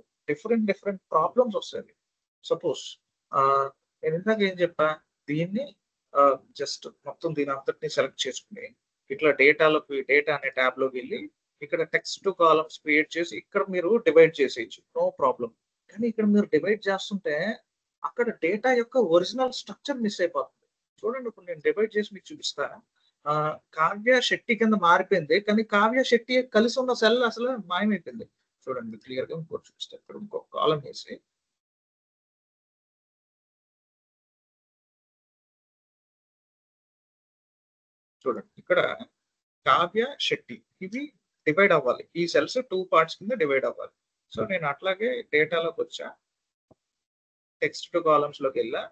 డిఫరెంట్ ప్రాబ్లమ్స్ వస్తాయి. సపోజ్ నేను ఇందాక ఏం చెప్పా, దీన్ని జస్ట్ మొత్తం దీని అంతటిని సెలెక్ట్ చేసుకుని ఇట్లా డేటా అనే ట్యాబ్ లోకి వెళ్ళి ఇక్కడ టెక్స్ట్ టు కాలమ్స్ క్రియేట్ చేసి ఇక్కడ మీరు డివైడ్ చేసేయచ్చు, నో ప్రాబ్లం. కానీ ఇక్కడ మీరు డివైడ్ చేస్తుంటే అక్కడ డేటా యొక్క ఒరిజినల్ స్ట్రక్చర్ మిస్ అయిపోతుంది. చూడండి, ఇప్పుడు నేను డివైడ్ చేసి మీకు చూపిస్తా. కావ్య శెట్టి కింద మారిపోయింది, కానీ కావ్య శెట్టి కలిసి ఉన్న సెల్ అసలు మాయమైపోయింది. చూడండి క్లియర్ గా ఇంకోటి చూపిస్తా. ఇక్కడ ఇంకొక కాలం వేసి చూడండి, ఇక్కడ కావ్య శెట్టి ఇవి డివైడ్ అవ్వాలి. ఈ సెల్స్ 2 పార్ట్స్ కింద డివైడ్ అవ్వాలి. సో నేను అట్లాగే డేటాలోకి వచ్చా, టెక్స్ట్ టు కాలమ్స్ లోకి వెళ్ళా,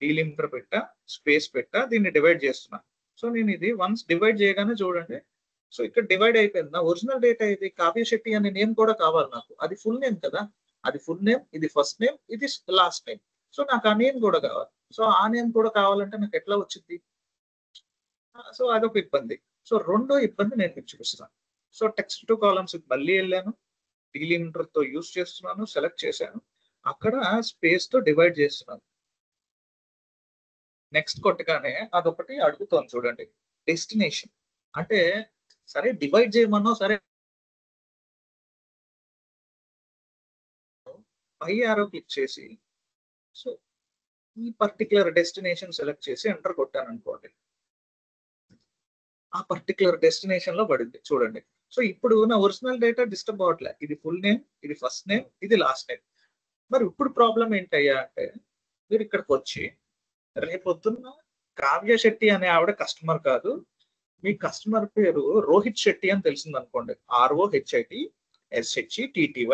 డీలిమిటర్ పెట్టా, స్పేస్ పెట్టా, దీన్ని డివైడ్ చేస్తున్నా. సో నేను ఇది వన్స్ డివైడ్ చేయగానే చూడండి, సో ఇక్కడ డివైడ్ అయిపోయింది. నా ఒరిజినల్ డేటా ఇది కావ్య శెట్టి అనే నేమ్ కూడా కావాలి నాకు. అది ఫుల్ నేమ్ కదా, అది ఫుల్ నేమ్, ఇది ఫస్ట్ నేమ్, ఇది లాస్ట్ నేమ్. సో నాకు ఆ నేమ్ కూడా కావాలి. సో ఆ నేమ్ కూడా కావాలంటే నాకు ఎట్లా వచ్చింది? సో అదొక ఇబ్బంది. సో రెండో ఇబ్బంది నేను మీకు చూపిస్తాను. సో టెక్స్ట్ టు కాలమ్స్ మళ్ళీ వెళ్ళాను, డీలిమిటర్ తో యూస్ చేస్తున్నాను, సెలెక్ట్ చేశాను, అక్కడ స్పేస్ తో డివైడ్ చేస్తున్నాను. నెక్స్ట్ కొట్టగానే అదొకటి అడుగుతోంది చూడండి, డెస్టినేషన్. అంటే సరే డివైడ్ చేయమన్నా సరే, పై యారో క్లిక్ చేసి సో ఈ పర్టికులర్ డెస్టినేషన్ సెలెక్ట్ చేసి ఎంటర్ కొట్టాను అనుకోండి, ఆ పర్టికులర్ డెస్టినేషన్ లో పడింది చూడండి. సో ఇప్పుడు నా ఒరిజినల్ డేటా డిస్టర్బ్ అవ్వట్లే. ఇది ఫుల్ నేమ్, ఇది ఫస్ట్ నేమ్, ఇది లాస్ట్ నేమ్. మరి ఇప్పుడు ప్రాబ్లం ఏంటయ్యా అంటే, మీరు ఇక్కడికి వచ్చి రేపొద్దున్న కావ్య శెట్టి అనే ఆవిడ కస్టమర్ కాదు, మీ కస్టమర్ పేరు రోహిత్ శెట్టి అని తెలిసింది అనుకోండి, ROHITSHETTY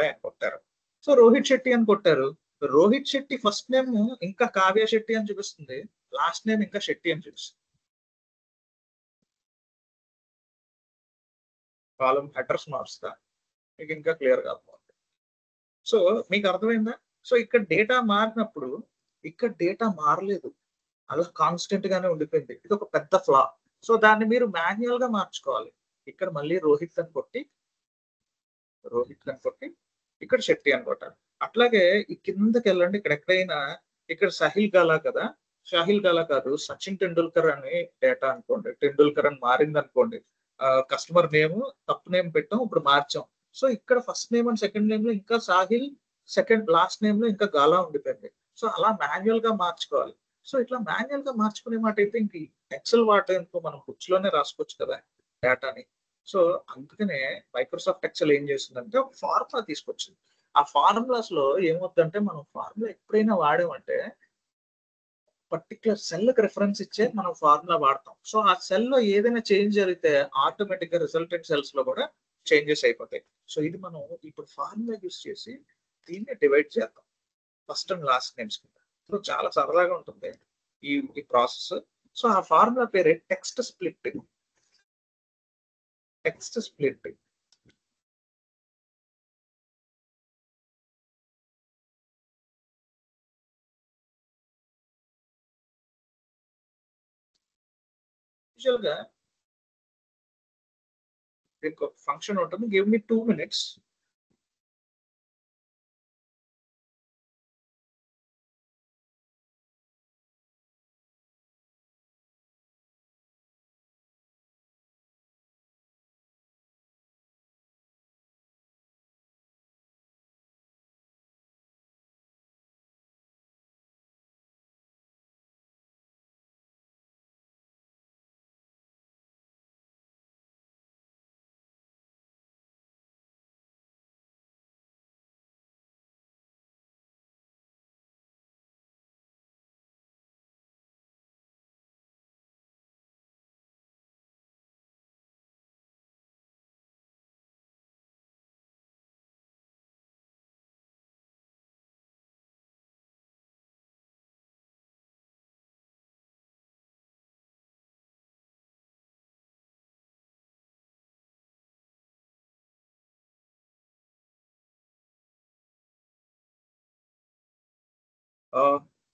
అని కొట్టారు. సో రోహిత్ శెట్టి అని కొట్టారు, రోహిత్ శెట్టి ఫస్ట్ నేమ్ ఇంకా కావ్య శెట్టి అని చూపిస్తుంది, లాస్ట్ నేమ్ ఇంకా శెట్టి అని చూపిస్తుంది. కాలం హెడర్స్ మారుస్తా, మీకు ఇంకా క్లియర్ గా అర్థమవుతుంది. సో మీకు అర్థమైందా? సో ఇక్కడ డేటా మారినప్పుడు ఇక్కడ డేటా మారలేదు, అలా కాన్స్టెంట్ గానే ఉండిపోయింది. ఇది ఒక పెద్ద ఫ్లా. సో దాన్ని మీరు మాన్యువల్ గా మార్చుకోవాలి. ఇక్కడ మళ్ళీ రోహిత్ అని కొట్టి ఇక్కడ శెట్టి అని కొట్టాలి. అట్లాగే ఈ కిందకి వెళ్ళండి, ఇక్కడ ఎక్కడైనా ఇక్కడ సాహిల్ గాలా కదా, షాహిల్ గాలా కాదు, సచిన్ టెండూల్కర్ అని డేటా అనుకోండి, టెండూల్కర్ అని మారింది అనుకోండి, కస్టమర్ నేమ్ తప్పు నేమ్ పెట్టాం, ఇప్పుడు మార్చాం. సో ఇక్కడ first name and second name లో ఇంకా సాహిల్, లాస్ట్ నేమ్ లో ఇంకా గాలా ఉండిపోయింది. సో అలా మాన్యువల్ గా మార్చుకోవాలి. సో ఇట్లా మాన్యువల్ గా మార్చుకునే మాట అయితే ఇంక ఎక్సెల్ వాడడంతో మనం బుక్స్లోనే రాసుకోవచ్చు కదా డేటాని. సో అందుకనే మైక్రోసాఫ్ట్ ఎక్సెల్ ఏం చేస్తుందంటే ఒక ఫార్ములా తీసుకొచ్చింది. ఆ ఫార్ములాస్ లో ఏమవుతుందంటే, మనం ఫార్ములా ఎప్పుడైనా వాడామంటే పర్టికులర్ సెల్ కి రిఫరెన్స్ ఇచ్చే మనం ఫార్ములా వాడతాం. సో ఆ సెల్ లో ఏదైనా చేంజ్ జరిగితే ఆటోమేటిక్ గా రిజల్టెంట్ సెల్స్ లో కూడా చేంజెస్ అయిపోతాయి. సో ఇది మనం ఇప్పుడు ఫార్ములా యూస్ చేసి దీన్ని డివైడ్ చేద్దాం ఫస్ట్ అండ్ లాస్ట్ నేమ్స్ కింద. సో చాలా సరదాగా ఉంటుంది ఈ ప్రాసెస్. సో ఆ ఫార్ములా పేరే టెక్స్ట్ స్ప్లిట్. యూజువల్ గా దీనికి ఒక ఫంక్షన్ ఉంటుంది, give me 2 minutes.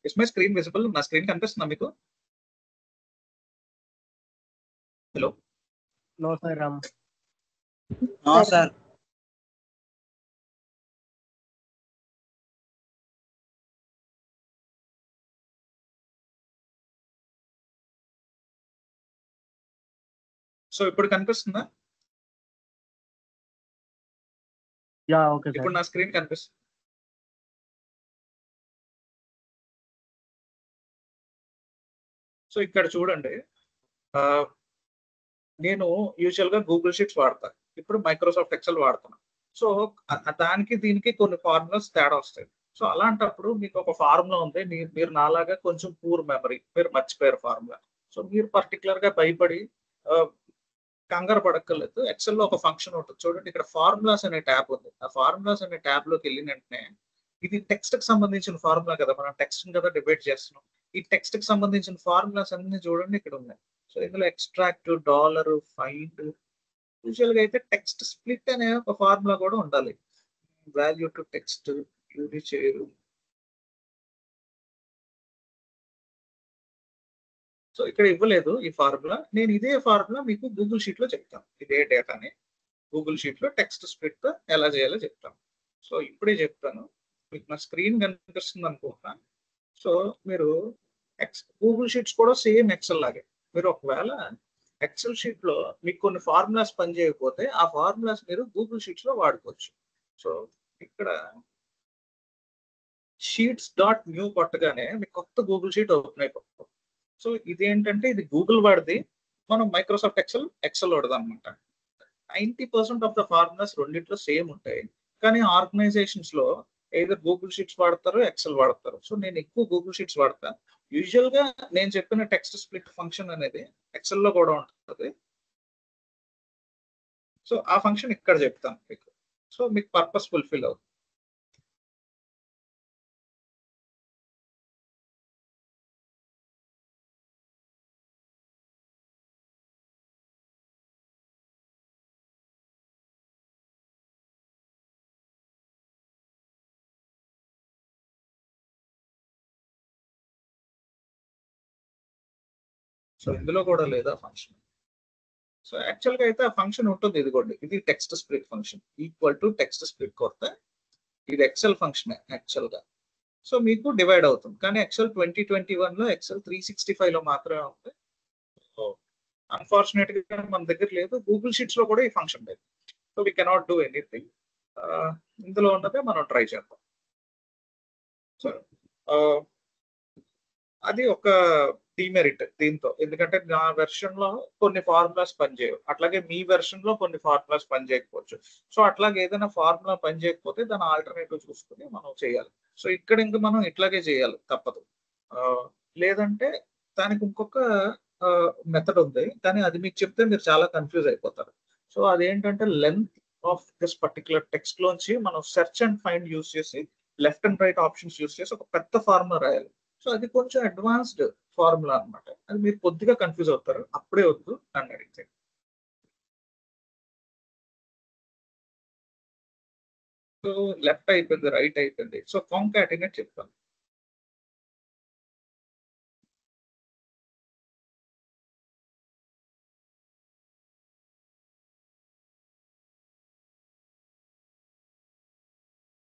Is my screen visible? నా స్క్రీన్ కనిపిస్తుందా మీకు? Hello no sir Ram. Sir so ఇప్పుడు కనిపిస్తుందా? Yeah okay sir. ఇప్పుడు నా స్క్రీన్ కనిపిస్తుంది. సో ఇక్కడ చూడండి, నేను యూజువల్ గా గూగుల్ షీట్స్ వాడతాను, ఇప్పుడు మైక్రోసాఫ్ట్ ఎక్సెల్ వాడుతున్నాను. సో దానికి దీనికి కొన్ని ఫార్ములాస్ తేడా వస్తాయి. సో అలాంటప్పుడు మీకు ఒక ఫార్ములా ఉంది, మీరు నాలాగా కొంచెం పూర్ మెమరీ, మీరు మర్చిపోయారు ఫార్ములా. సో మీరు పర్టికులర్ గా భయపడి కంగారు పడక్కర్లేదు. ఎక్సెల్ లో ఒక ఫంక్షన్ ఉంటుంది చూడండి, ఇక్కడ ఫార్ములాస్ అనే ట్యాబ్ ఉంది. ఆ ఫార్ములాస్ అనే ట్యాబ్ లోకి వెళ్ళిన వెంటనే, ఇది టెక్స్ట్ కి సంబంధించిన ఫార్ములా కదా, మనం టెక్స్ట్ కదా డిబేట్ చేస్తున్నాం. ఈ టెక్స్ట్ కి సంబంధించిన ఫార్ములాస్ అన్ని చూడండి ఇక్కడ ఉన్నాయి. సో ఇందులో ఎక్స్ట్రాక్ట్, డాలర్, ఫైండ్, యూజువల్ గా అయితే టెక్స్ట్ స్ప్లిట్ అనే ఒక ఫార్ములా కూడా ఉండాలి. Value to text, unichar. So ఇక్కడ ఇవ్వలేదు ఈ ఫార్ములా. నేను ఇదే ఫార్ములా మీకు గూగుల్ షీట్ లో చెప్తాను. ఇదే డేటాని గూగుల్ షీట్ లో టెక్స్ట్ స్ప్లిట్ ఎలా చేయాలో చెప్తాను. సో ఇప్పుడే చెప్తాను. మీకు నా స్క్రీన్ కనిపిస్తుంది అనుకుంటున్నాను. సో మీరు గూగుల్ షీట్స్ కూడా సేమ్ ఎక్సెల్ లాగే, మీరు ఒకవేళ ఎక్సెల్ షీట్ లో మీకు కొన్ని ఫార్ములాస్ పనిచేయకపోతే ఆ ఫార్ములాస్ మీరు గూగుల్ షీట్స్ లో వాడుకోవచ్చు. సో ఇక్కడ షీట్స్ డాట్ న్యూ కొట్టగానే మీకు కొత్త గూగుల్ షీట్ ఓపెన్ అయిపోతుంది. సో ఇదేంటంటే ఇది గూగుల్ వాడిది, మనం మైక్రోసాఫ్ట్ ఎక్సెల్ వాడదు అనమాట. 90% ఆఫ్ ద ఫార్ములాస్ రెండిట్లో సేమ్ ఉంటాయి, కానీ ఆర్గనైజేషన్స్ లో ఏదో గూగుల్ షీట్స్ వాడతారు, ఎక్సెల్ వాడతారు. సో నేను ఎక్కువ గూగుల్ షీట్స్ వాడతాను. యూజువల్ గా నేను చెప్పిన టెక్స్ట్ స్ప్లిట్ ఫంక్షన్ అనేది ఎక్సెల్ లో కూడా ఉంటుంది. సో ఆ ఫంక్షన్ ఇక్కడ చెప్తాను మీకు. సో మీకు పర్పస్ ఫుల్ఫిల్ అవుతుంది. సో ఇందులో కూడా లేదా ఫంక్షన్. సో యాక్చువల్ గా అయితే ఆ ఫంక్షన్ ఉంటుంది, ఇదిగోండి, ఇది text split function equal to text split కొడితే ఇది ఎక్సెల్ ఫంక్షన్ యాక్చువల్ గా. సో మీకు డివైడ్ అవుతుంది, కానీ ఎక్సెల్ 2021 లో ఎక్సెల్ 365 లో మాత్రమే ఉంది. సో అన్ఫార్చునేట్ గా మన దగ్గర లేదు. గూగుల్ షీట్స్ లో కూడా ఈ ఫంక్షన్ లేదు. So we cannot do anything. ఇందులో ఉన్నదే మనం ట్రై చేద్దాం. సో అది ఒక డిమెరిట్ దీంతో, ఎందుకంటే నా వెర్షన్ లో కొన్ని ఫార్ములాస్ పనిచేయవు, అట్లాగే మీ వెర్షన్ లో కొన్ని ఫార్ములాస్ పనిచేయకపోవచ్చు. సో అట్లాగే ఏదైనా ఫార్ములా పనిచేయకపోతే దాని ఆల్టర్నేటివ్ చూసుకుని మనం చేయాలి. సో ఇక్కడ ఇంకా మనం ఇట్లాగే చేయాలి, తప్పదు. లేదంటే దానికి ఇంకొక మెథడ్ ఉంది, కానీ అది మీకు చెప్తే మీరు చాలా కన్ఫ్యూజ్ అయిపోతారు. సో అదేంటంటే length of this particular text లోంచి మనం సెర్చ్ అండ్ ఫైండ్ యూస్ చేసి left and right options use చేసి ఒక పెద్ద ఫార్ములా రాయాలి. సో అది కొంచెం అడ్వాన్స్డ్ ఫార్ములా అనమాట. అది మీరు కొద్దిగా కన్ఫ్యూజ్ అవుతారు, అప్పుడే వద్దు అని అడిగితే. సో లెఫ్ట్ అయిపోయింది, రైట్ అయిపోయింది. సో కాంకాటినేట్ చెప్తాను.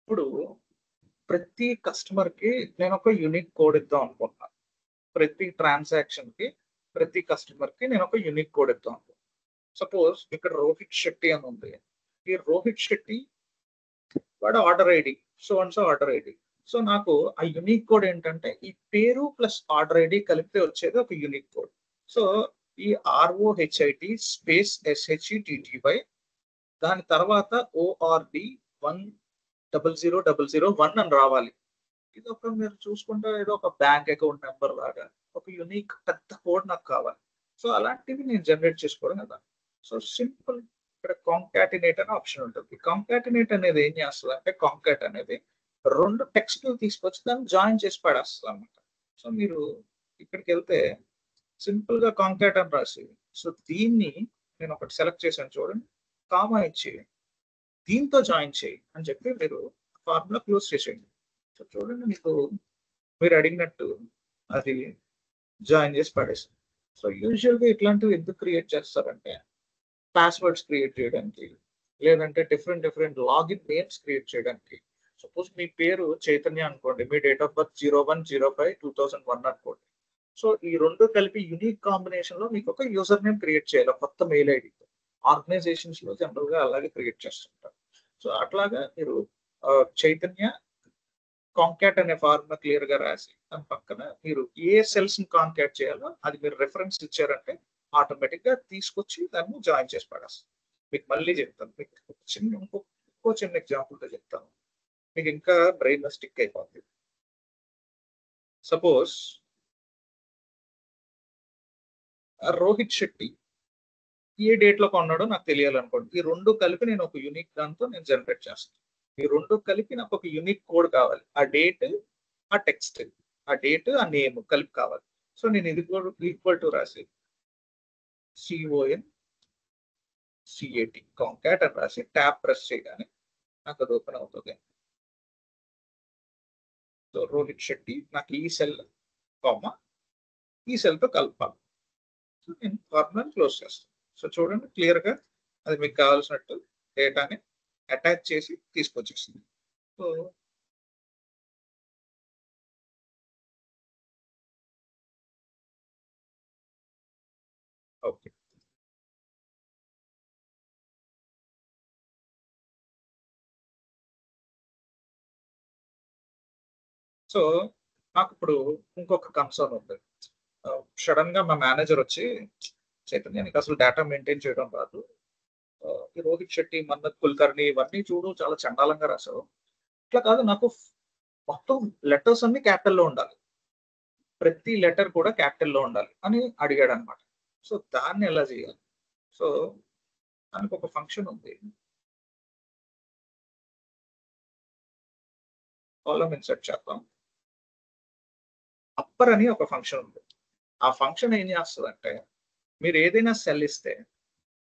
ఇప్పుడు ప్రతి కస్టమర్ కి నేను ఒక యూనిక్ కోడ్ ఇద్దాం అనుకుంటున్నాను. ప్రతి ట్రాన్సాక్షన్ కి, ప్రతి కస్టమర్ కి నేను ఒక యూనిక్ కోడ్ ఇద్దాం అనుకుంటున్నాను. సపోజ్ ఇక్కడ రోహిత్ శెట్టి అని ఉంది. ఈ రోహిత్ శెట్టి వాడు order ID, so and so order ID. So నాకు ఆ యూనిక్ కోడ్ ఏంటంటే ఈ పేరు ప్లస్ ఆర్డర్ ఐడి కలిపితే వచ్చేది ఒక యూనిక్ కోడ్. సో ఈ ROHIT స్పేస్ SHETTY దాని తర్వాత ORD 100001 అని రావాలి. ఇది ఒక మీరు చూసుకుంటే ఏదో ఒక బ్యాంక్ అకౌంట్ నెంబర్ లాగా ఒక యూనిక్ పెద్ద కోడ్ నాకు కావాలి. సో అలాంటివి నేను జనరేట్ చేసుకోవడం కదా. సో సింపుల్, ఇక్కడ కాంకాటినేట్ అనే ఆప్షన్ ఉంటుంది. కాంకాటినేట్ అనేది ఏం చేస్తుంది అంటే, కాంకాట్ అనేది రెండు టెక్స్ట్ తీసుకొచ్చి దాన్ని జాయిన్ చేసి పడేస్తుంది అనమాట. సో మీరు ఇక్కడికి వెళ్తే సింపుల్ గా కాంకాట్ అని రాసి, సో దీన్ని నేను ఒకటి సెలెక్ట్ చేశాను చూడండి, కామా ఇచ్చి దీంతో జాయిన్ చేయి అని చెప్పి మీరు ఫార్ములా క్లోజ్ చేసేయండి. సో చూడండి మీకు మీరు అడిగినట్టు అది జాయిన్ చేసి పడేస్తాం. సో యూజువల్గా ఇట్లాంటివి ఎందుకు క్రియేట్ చేస్తారంటే పాస్వర్డ్స్ క్రియేట్ చేయడానికి, లేదంటే డిఫరెంట్ లాగిన్ నేమ్స్ క్రియేట్ చేయడానికి. సపోజ్ మీ పేరు చైతన్య అనుకోండి, మీ డేట్ ఆఫ్ బర్త్ 01/05/2001 అనుకోండి. సో ఈ రెండు కలిపి యూనిక్ కాంబినేషన్ లో మీకు ఒక యూజర్ నేమ్ క్రియేట్ చేయాలి, కొత్త మెయిల్ ఐడితో. ఆర్గనైజేషన్స్ లో జనరల్ గా అలాగే క్రియేట్ చేస్తుంటారు. సో అట్లాగా మీరు చైతన్య కాంకాట్ అనే ఫార్ములా క్లియర్ గా రాసి దాని పక్కన మీరు ఏ సెల్స్ ని కాంకాట్ చేయాలో అది మీరు రెఫరెన్స్ ఇచ్చారంటే ఆటోమేటిక్ గా తీసుకొచ్చి దాన్ని జాయిన్ చేసి పడేస్తాం. మీకు మళ్ళీ చెప్తాను, మీకు ఇంకో చిన్న ఎగ్జాంపుల్ తో చెప్తాను, మీకు ఇంకా బ్రెయిన్ లో స్టిక్ అయిపోతుంది. సపోజ్ రోహిత్ శెట్టి ఏ డేట్ లో కొన్నాడో నాకు తెలియాలనుకోండి. ఈ రెండు కలిపి నేను ఒక యూనిక్ దాంతో నేను జనరేట్ చేస్తాను. ఈ రెండు కలిపి నాకు ఒక యూనిక్ కోడ్ కావాలి, ఆ డేట్, ఆ టెక్స్ట్, ఆ డేట్, ఆ నేమ్ కలిపి కావాలి. సో నేను ఇది ఈక్వల్ టు రాసి CONCAT కాంకాట్ అని రాసి ట్యాప్ ప్రెస్ చేయగానే నాకు అది ఓపెన్ అవుతుంది. సో రోహిత్ శెట్టి నాకు ఈ సెల్ ఈ సెల్ తో కలపాలి. సో నేను ఫార్ములాని క్లోజ్ చేస్తాను. సో చూడండి క్లియర్ గా అది మీకు కావాల్సినట్టు డేటాని అటాచ్ చేసి తీసుకొచ్చేస్తుంది. సో ఓకే, సో నాకు ఇప్పుడు ఇంకొక కన్సర్న్ ఉంది. సడన్ గా మా మేనేజర్ వచ్చి, చైతన్య నీకు అసలు డేటా మెయింటైన్ చేయడం రాదు, ఈ రోహిత్ శెట్టి, మన్నత్ కుల్కర్ణి ఇవన్నీ చూడు చాలా చండాలంగా రాశావు, ఇట్లా కాదు, నాకు మొత్తం లెటర్స్ అన్ని క్యాపిటల్లో ఉండాలి, ప్రతి లెటర్ కూడా క్యాపిటల్లో ఉండాలి అని అడిగాడు అనమాట. సో దాన్ని ఎలా చేయాలి? సో దానికి ఒక ఫంక్షన్ ఉంది, కాలమ్ ఇన్సర్ట్ చేద్దాం. అప్పర్ అని ఒక ఫంక్షన్ ఉంది. ఆ ఫంక్షన్ ఏం చేస్తుందంటే మీరు ఏదైనా సెల్ ఇస్తే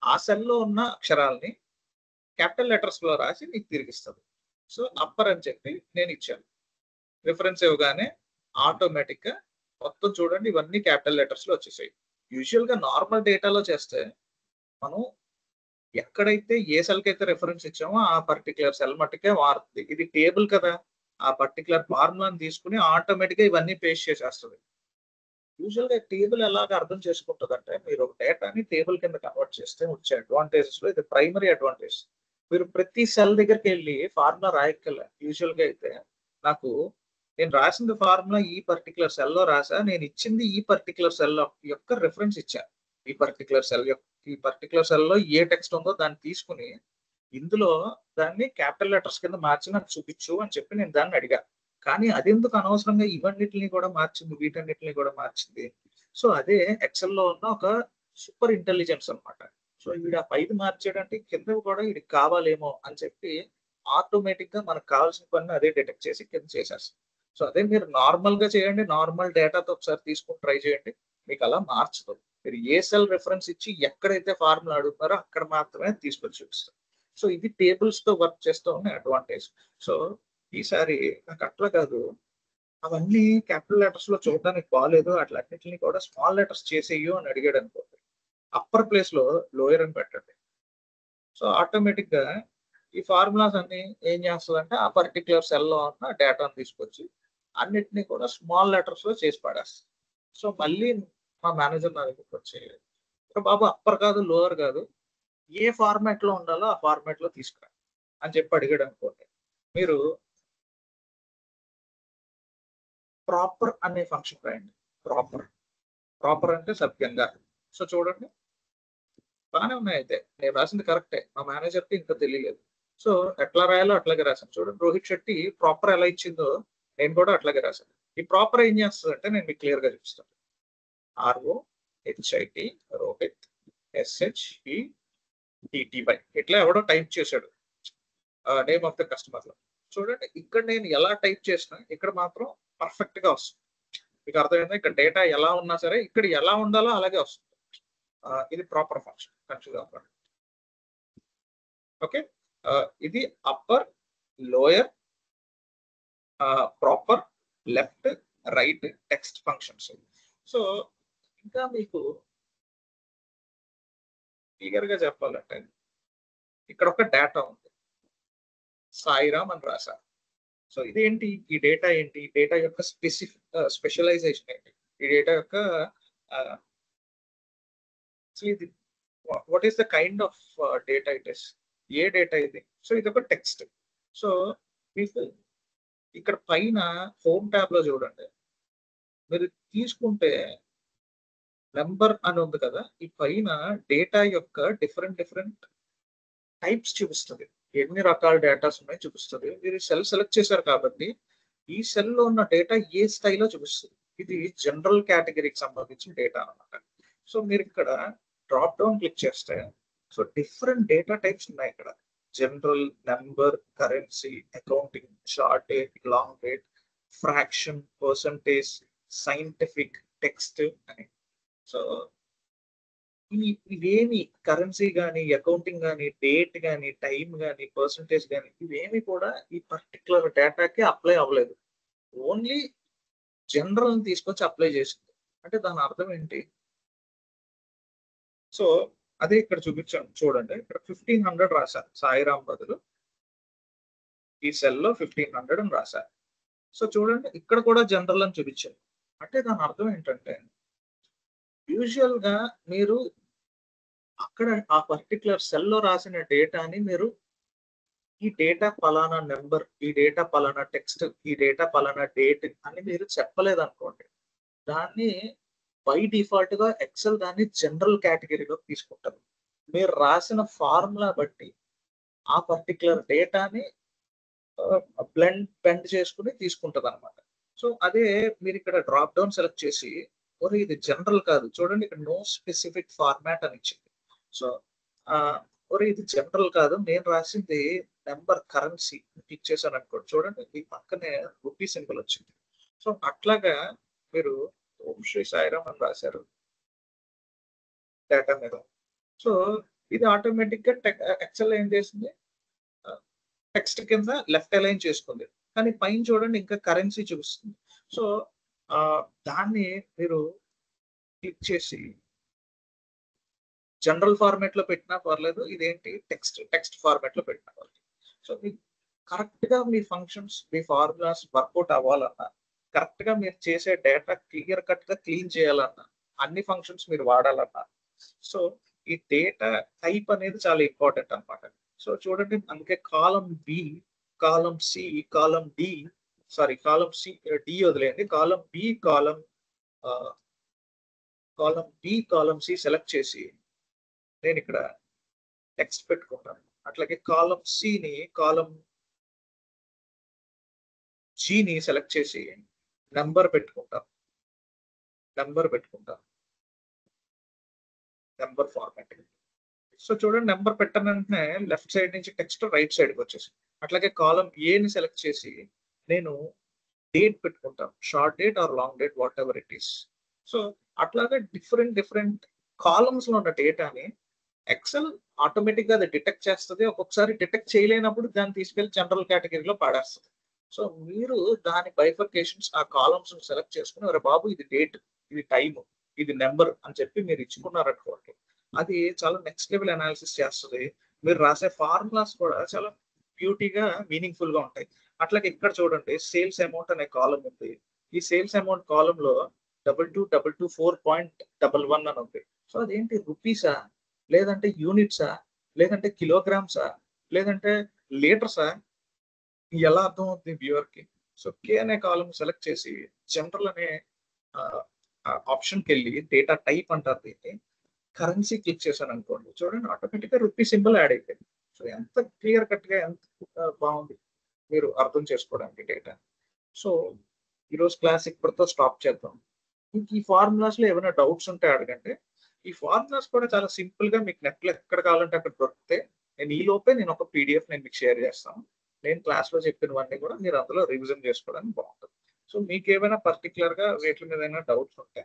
ఆ సెల్లో ఉన్న అక్షరాలని క్యాపిటల్ లెటర్స్ లో రాసి మీకు తిరిగిస్తుంది. సో అప్పర్ అని చెప్పి నేను ఇచ్చాను, రిఫరెన్స్ ఇవ్వగానే ఆటోమేటిక్ గా మొత్తం చూడండి ఇవన్నీ క్యాపిటల్ లెటర్స్ లో వచ్చేసాయి. యూజువల్ గా నార్మల్ డేటాలో చేస్తే మనం ఎక్కడైతే ఏ సెల్ కి అయితే రిఫరెన్స్ ఇచ్చామో ఆ పర్టికులర్ సెల్ మట్టుకే వాడుతుంది. ఇది టేబుల్ కదా, ఆ పర్టికులర్ ఫార్ములాని తీసుకుని ఆటోమేటిక్ గా ఇవన్నీ పేస్ట్ చేసేస్తుంది. యూజువల్ గా టేబుల్ ఎలాగ అర్థం చేసుకుంటుంది అంటే మీరు ఒక డేటాని టేబుల్ కింద కన్వర్ట్ చేస్తే వచ్చే అడ్వాంటేజెస్ లో ఇది ప్రైమరీ అడ్వాంటేజ్. మీరు ప్రతి సెల్ దగ్గరికి వెళ్ళి ఫార్ములా రాయక్కల. యూజువల్ గా అయితే నాకు నేను రాసిన ఫార్ములా ఈ పర్టికులర్ సెల్ లో రాసా, నేను ఇచ్చింది ఈ పర్టికులర్ సెల్ యొక్క రిఫరెన్స్ ఇచ్చాను. ఈ పర్టికులర్ సెల్ లో ఏ టెక్స్ట్ ఉందో దాన్ని తీసుకుని ఇందులో దాన్ని క్యాపిటల్ లెటర్స్ కింద మార్చి నాకు చూపించు అని చెప్పి నేను దాన్ని అడిగా. కానీ అదెందుకు అనవసరంగా ఇవన్నిటిని కూడా మార్చింది, వీటన్నిటిని కూడా మార్చింది? సో అదే ఎక్సెల్ లో ఉన్న ఒక సూపర్ ఇంటెలిజెన్స్ అనమాట. సో వీడు ఆ పైది మార్చాడంటే కింద కూడా వీడికి కావాలేమో అని చెప్పి ఆటోమేటిక్ గా మనకు కావాల్సిన పని అదే డిటెక్ట్ చేసి కింద చేసేస్తాం. సో అదే మీరు నార్మల్ గా చేయండి, నార్మల్ డేటాతో ఒకసారి తీసుకుని ట్రై చేయండి, మీకు అలా మార్చదు. మీరు ఏ సెల్ రిఫరెన్స్ ఇచ్చి ఎక్కడైతే ఫార్ములా అడుగుతారో అక్కడ మాత్రమే తీసుకొని చూపిస్తారు. సో ఇది టేబుల్స్ తో వర్క్ చేస్తూ ఉన్న అడ్వాంటేజ్. సో ఈసారి నాకు అట్లా కాదు, అవన్నీ క్యాపిటల్ లెటర్స్ లో చూడడానికి బాగాలేదు, అట్లన్నిటిని కూడా స్మాల్ లెటర్స్ చేసేయు అని అడిగాడు అనుకోండి, అప్పర్ ప్లేస్ లో లోయర్ అని పెట్టండి. సో ఆటోమేటిక్ గా ఈ ఫార్ములాస్ అన్ని ఏం చేస్తుందంటే ఆ పర్టికులర్ సెల్ లో ఉన్న డేటాను తీసుకొచ్చి అన్నిటినీ కూడా స్మాల్ లెటర్స్ లో చేసి పడేస్తుంది. సో మళ్ళీ మా మేనేజర్ నా దగ్గరికి వచ్చి, బాబు అప్పర్ కాదు లోవర్ కాదు, ఏ ఫార్మాట్ లో ఉండాలో ఆ ఫార్మాట్ లో తీసుకురా అని చెప్పి అడిగాడు అనుకోండి, మీరు ప్రాపర్ అనే ఫంక్షన్ రాయండి. ప్రాపర్ అంటే సభ్యంగా. సో చూడండి బాగానే ఉన్నాయి, అయితే నేను రాసింది కరెక్టే, మా మేనేజర్కి ఇంకా తెలియలేదు. సో ఎట్లా రాయాలో అట్లాగే రాశాను. చూడండి రోహిత్ శెట్టి ప్రాపర్ ఎలా ఇచ్చిందో నేను కూడా అట్లాగే రాశాను. ఈ ప్రాపర్ ఏం చేస్తుంది అంటే నేను మీకు క్లియర్ గా చూపిస్తాను. ROHIT రోహిత్ SHETTY ఇట్లా ఎవడో టైప్ చేశాడు నేమ్ ఆఫ్ ద కస్టమర్ లో. చూడండి ఇక్కడ నేను ఎలా టైప్ చేసినా ఇక్కడ మాత్రం పర్ఫెక్ట్ గా వస్తుంది. మీకు అర్థమైందా? ఇక్కడ డేటా ఎలా ఉన్నా సరే ఇక్కడ ఎలా ఉండాలో అలాగే వస్తుంది. ఇది ప్రాపర్ ఫంక్షన్, కన్ఫ్యూజ్ అవ్వకండి. ఓకే, ఇది upper, lower, proper, left, right text functions. So ఇంకా మీకు క్లియర్ గా చెప్పాలంటే ఇక్కడ ఒక డేటా ఉంది, సాయిరామ్ అని రాశారు. సో ఇదేంటి, ఈ డేటా ఏంటి, ఈ డేటా యొక్క స్పెషలైజేషన్ ఏంటి, ఈ డేటా యొక్క సో ఇది what is the kind of data it is, A data ఇది. సో ఇది ఒక టెక్స్ట్. సో మీకు ఇక్కడ పైన హోమ్ ట్యాబ్ లో చూడండి, మీరు తీసుకుంటే నెంబర్ అని ఉంది కదా, ఈ పైన డేటా యొక్క డిఫరెంట్ టైప్స్ చూపిస్తుంది, ఎన్ని రకాల డేటాస్ ఉన్నాయో చూపిస్తుంది. మీరు సెల్ సెలెక్ట్ చేశారు కాబట్టి ఈ సెల్ లో ఉన్న డేటా ఏ స్థాయిలో చూపిస్తుంది. ఇది జనరల్ కేటగిరీకి సంబంధించిన డేటా అన్నమాట. సో మీరు ఇక్కడ డ్రాప్ డౌన్ క్లిక్ చేస్తే సో డిఫరెంట్ డేటా టైప్స్ ఉన్నాయి ఇక్కడ, general, number, currency, accounting, short date, long date, fraction, percentage, scientific, text అని. సో ఇవేమి కరెన్సీ కానీ, అకౌంటింగ్ కానీ, డేట్ కానీ, టైం కానీ, పర్సంటేజ్ కానీ, ఇవేమి కూడా ఈ పర్టికులర్ డేటాకి అప్లై అవ్వలేదు. ఓన్లీ జనరల్ తీసుకొచ్చి అప్లై చేసింది. అంటే దాని అర్థం ఏంటి? సో అదే ఇక్కడ చూపించాను చూడండి, ఇక్కడ 1500 రాశారు, సాయిరామ్ బదులు ఈ సెల్లో 1500 అని రాశారు. సో చూడండి ఇక్కడ కూడా జనరల్ అని చూపించారు. అంటే దాని అర్థం ఏంటంటే యూజువల్ గా మీరు అక్కడ ఆ పర్టికులర్ సెల్లో రాసిన డేటాని మీరు ఈ డేటా పలానా నెంబర్, ఈ డేటా పలానా టెక్స్ట్, ఈ డేటా పలానా డేట్ అని మీరు చెప్పలేదు అనుకోండి, దాన్ని బై డిఫాల్ట్ గా ఎక్సెల్ దాన్ని జనరల్ కేటగిరీలో తీసుకుంటారు. మీరు రాసిన ఫార్ములా బట్టి ఆ పర్టికులర్ డేటాని బెండ్ చేసుకుని తీసుకుంటది అనమాట. సో అదే మీరు ఇక్కడ డ్రాప్ డౌన్ సెలెక్ట్ చేసి ఒరే ఇది జనరల్ కాదు, చూడండి ఇక్కడ నో స్పెసిఫిక్ ఫార్మాట్ అని ఇచ్చింది. సో ఒరే ఇది జనరల్ కాదు, నేను రాసింది నెంబర్, కరెన్సీ క్లిక్ చేశాను అనుకోండి, చూడండి ఈ పక్కనే రూపీ సింబల్ వచ్చింది. సో అట్లాగా మీరు ఓం శ్రీ సాయిరామ్ అని రాశారు డేటా మీద. సో ఇది ఆటోమేటిక్ గా ఎక్సెల్ ఏం చేసింది, టెక్స్ట్ కింద లెఫ్ట్ అలైన్ చేసుకుంది. కానీ పైన చూడండి ఇంకా కరెన్సీ చూపిస్తుంది. సో దాన్ని మీరు క్లిక్ చేసి జనరల్ ఫార్మాట్ లో పెట్టినా పర్లేదు, ఇదేంటి టెక్స్ట్ ఫార్మాట్ లో పెట్టినా పర్లేదు. సో మీకు కరెక్ట్ గా మీ ఫంక్షన్స్, మీ ఫార్ములాస్ వర్కౌట్ అవ్వాలన్నా, కరెక్ట్ గా మీరు చేసే డేటా క్లియర్ కట్ గా క్లీన్ చేయాలన్నా, అన్ని ఫంక్షన్స్ మీరు వాడాలన్నా, సో ఈ డేటా టైప్ అనేది చాలా ఇంపార్టెంట్ అనమాట. సో చూడండి అందుకే కాలం బి, కాలం సి, కాలం డి, కాలం సి డి వదిలేయండి, కాలం బి, కాలం బి, కాలం సి సెలెక్ట్ చేసి నేను ఇక్కడ టెక్స్ట్ పెట్టుకుంటాను. అట్లాగే కాలం సిని, కాలం జిని సెలెక్ట్ చేసి నెంబర్ పెట్టుకుంటాను, నెంబర్ ఫార్మాట్. సో చూడండి నెంబర్ పెట్టిన వెంటనే లెఫ్ట్ సైడ్ నుంచి టెక్స్ట్ రైట్ సైడ్కి వచ్చేసి. అట్లాగే కాలం ఏని సెలెక్ట్ చేసి నేను డేట్ పెట్టుకుంటాను, short date are long date, what ever it is. So అట్లాగే డిఫరెంట్ కాలమ్స్ లో ఉన్న డేటాని ఎక్సెల్ ఆటోమేటిక్ గా అది డిటెక్ట్ చేస్తుంది. ఒక్కొక్కసారి డిటెక్ట్ చేయలేనప్పుడు దాన్ని తీసుకెళ్లి జనరల్ కేటగిరీలో పాడేస్తుంది. సో మీరు దాని బైఫర్కేషన్స్, ఆ కాలమ్స్ సెలెక్ట్ చేసుకుని అరే బాబు ఇది డేట్, ఇది టైమ్, ఇది నెంబర్ అని చెప్పి మీరు ఇచ్చుకున్నారనుకోండి, అది చాలా నెక్స్ట్ లెవెల్ అనాలిసిస్ చేస్తుంది. మీరు రాసే ఫార్ములాస్ కూడా చాలా బ్యూటీగా, మీనింగ్ఫుల్ గా ఉంటాయి. అట్లాగే ఇక్కడ చూడండి సేల్స్ అమౌంట్ అనే కాలం ఉంది. ఈ సేల్స్ అమౌంట్ కాలం లో 2224.11 అని ఉంది. సో అదేంటి రూపీసా, లేదంటే యూనిట్సా, లేదంటే కిలోగ్రామ్సా, లేదంటే లీటర్సా, ఎలా అర్థం అవుతుంది వ్యూవర్ కి? సో కే అనే కాలం సెలెక్ట్ చేసి జనరల్ అనే ఆప్షన్కి వెళ్ళి డేటా టైప్ అంటారు దీన్ని, కరెన్సీ క్లిక్ చేశాను అనుకోండి, చూడండి ఆటోమేటిక్ గా రూపీ సింబల్ యాడ్ అయిపోయింది. సో ఎంత క్లియర్ కట్ గా, ఎంత బాగుంది మీరు అర్థం చేసుకోవడానికి డేటా. సో ఈరోజు క్లాస్ ఇప్పటితో స్టాప్ చేద్దాం. మీకు ఈ ఫార్ములాస్ లో ఏమైనా డౌట్స్ ఉంటే అడగండి. ఈ ఫార్ములాస్ కూడా చాలా సింపుల్ గా మీకు నెట్ లో ఎక్కడ కావాలంటే అక్కడ దొరికితే నేను ఒక పీడిఎఫ్ నేను మీకు షేర్ చేస్తాను. నేను క్లాస్ లో చెప్పినవన్నీ కూడా మీరు అందులో రివిజన్ చేసుకోవడానికి బాగుంటుంది. సో మీకు ఏమైనా పర్టికులర్ గా వీటి మీద ఏమైనా డౌట్స్ ఉంటే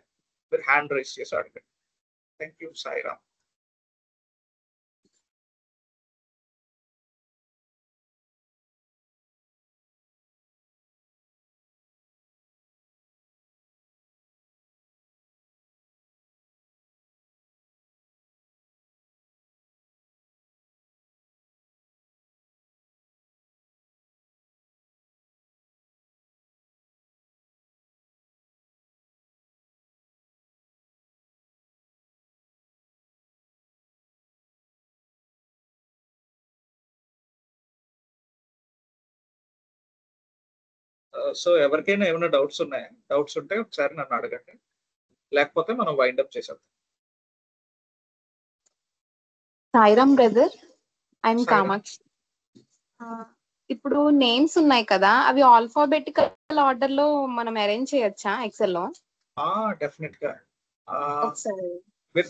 మీరు హ్యాండ్ రైజ్ చేసి అడగండి. Thank you. సాయిరామ్. సో ఎవరికైనా ఏమైనా డౌట్స్ ఉన్నాయా? డౌట్స్ ఉంటే ఒకసారి నన్ను అడగండి, లేకపోతే మనం వైండప్ చేసేద్దాం. Sairam brother, I'm Sairam. కామాక్షి. ఇప్పుడు నేమ్స్ ఉన్నాయి కదా, అవి ఆల్ఫాబెటికల్ ఆర్డర్ లో మనం అరేంజ్ చేయొచ్చా ఎక్సెల్ లో? డెఫినెట్ గా. ఒకసారి మీరు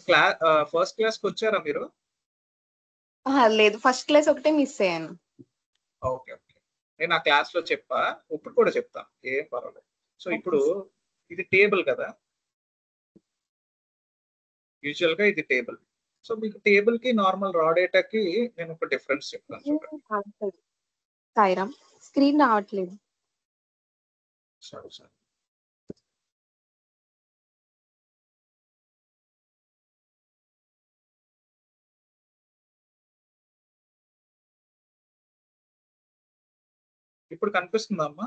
ఫస్ట్ క్లాస్ కి వచ్చారా మీరు? లేదు, ఫస్ట్ క్లాస్ ఒకటే మిస్ అయ్యాను. ఓకే ఓకే, నేను ఆ క్లాస్ లో చెప్పా, ఇప్పుడు కూడా చెప్తాను, ఏం పర్వాలేదు. సో ఇప్పుడు ఇది టేబుల్ కదా, యూజువల్ గా ఇది టేబుల్. సో మీకు టేబుల్ కి నార్మల్ రా డేటాకి నేను ఒక డిఫరెన్స్ చెప్తాను చూడండి. సాయిరామ్, స్క్రీన్ రావట్లేదు. సరే. ఇప్పుడు కనిపిస్తుందా అమ్మా?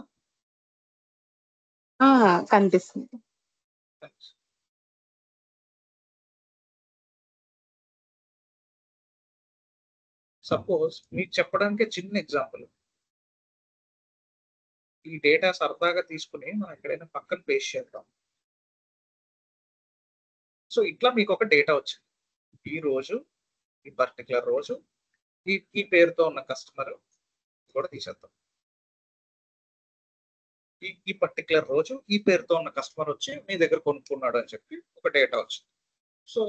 కనిపిస్తుంది. సపోజ్ మీకు చెప్పడానికి చిన్న ఎగ్జాంపుల్, ఈ డేటా సరదాగా తీసుకుని మనం ఎక్కడైనా పక్కన పేస్ట్ చేద్దాం. సో ఇట్లా మీకు ఒక డేటా వచ్చింది, ఈ రోజు, ఈ పర్టికులర్ రోజు, ఈ పేరుతో ఉన్న కస్టమర్ కూడా తీసేద్దాం. ఈ పర్టికులర్ రోజు ఈ పేరుతో ఉన్న కస్టమర్ వచ్చి మీ దగ్గర కొనుక్కున్నాడు అని చెప్పి ఒక డేటా వచ్చింది. సో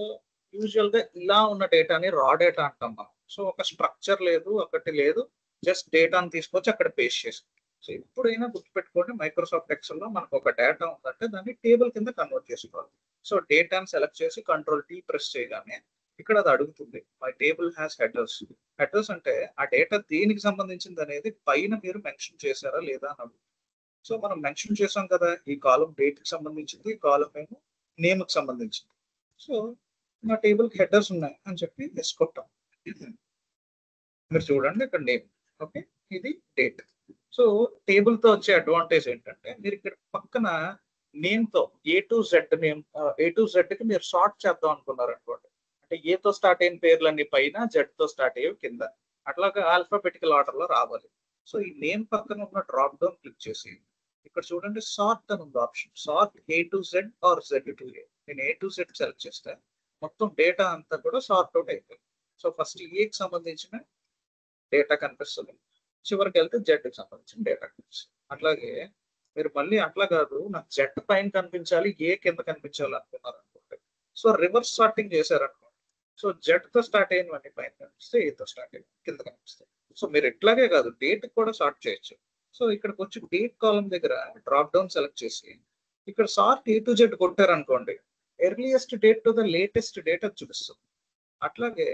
యూజువల్ గా ఇలా ఉన్న డేటాని రా డేటా అంటాం మనం. సో ఒక స్ట్రక్చర్ లేదు, ఒకటి లేదు, జస్ట్ డేటాని తీసుకొచ్చి అక్కడ పేస్ట్ చేసి. సో ఎప్పుడైనా గుర్తుపెట్టుకోండి, మైక్రోసాఫ్ట్ ఎక్సెల్ లో మనకు ఒక డేటా ఉందంటే దాన్ని టేబుల్ కింద కన్వర్ట్ చేసుకోవాలి. సో డేటాని సెలెక్ట్ చేసి Ctrl+T ప్రెస్ చేయగానే ఇక్కడ అది అడుగుతుంది, my table has headers. Headers అంటే ఆ డేటా దేనికి సంబంధించింది అనేది పైన మీరు మెన్షన్ చేశారా లేదా అని అడుగుతుంది. సో మనం మెన్షన్ చేసాం కదా, ఈ కాలం డేట్ కి సంబంధించింది, ఈ కాలం ఏమో నేమ్ కి సంబంధించింది. సో నా టేబుల్ కి హెడర్స్ ఉన్నాయి అని చెప్పి వేసుకుంటాం. మీరు చూడండి ఇక్కడ నేమ్, ఓకే, ఇది డేట్. సో టేబుల్ తో వచ్చే అడ్వాంటేజ్ ఏంటంటే మీరు ఇక్కడ పక్కన నేమ్ తో A to Z name, A to Z కి మీరు సార్ట్ చేద్దాం అనుకున్నారు అనుకోండి, అంటే A తో స్టార్ట్ అయిన పేర్లన్నీ పైన, Z తో స్టార్ట్ అయ్యేవి కింద, అట్లాగా ఆల్ఫాబెటికల్ ఆర్డర్ లో రావాలి. సో ఈ నేమ్ పక్కన ఉన్న డ్రాప్ డౌన్ క్లిక్ చేసి ఇక్కడ చూడండి సార్ట్ అని ఉంది option, sort A to Z or Z to A. నేను A to Z సెలెక్ట్ చేస్తే మొత్తం డేటా అంతా కూడా సార్ట్ అవుట్ అయిపోయింది. సో ఫస్ట్ ఏకి సంబంధించిన డేటా కనిపిస్తుంది, చివరికి వెళ్తే జెడ్కి సంబంధించిన డేటా కనిపిస్తుంది. అట్లాగే మీరు మళ్ళీ అట్లా కాదు, నాకు జెడ్ పైన కనిపించాలి, ఏ కింద కనిపించాలి అనుకున్నారు అనుకోండి, సో రివర్స్ సార్టింగ్ చేశారనుకోండి. సో జెడ్ తో స్టార్ట్ అయినవన్నీ పైన కనిపిస్తే, ఏతో స్టార్ట్ అయిన కింద కనిపిస్తాయి. సో మీరు ఇట్లాగే కాదు, డేట్ కూడా సార్ట్ చేయొచ్చు. సో ఇక్కడికి వచ్చి డేట్ కాలం దగ్గర డ్రాప్ డౌన్ సెలెక్ట్ చేసి ఇక్కడ సార్ట్ A to Z కొట్టారనుకోండి, earliest date to the latest date అది చూపిస్తుంది. అట్లాగే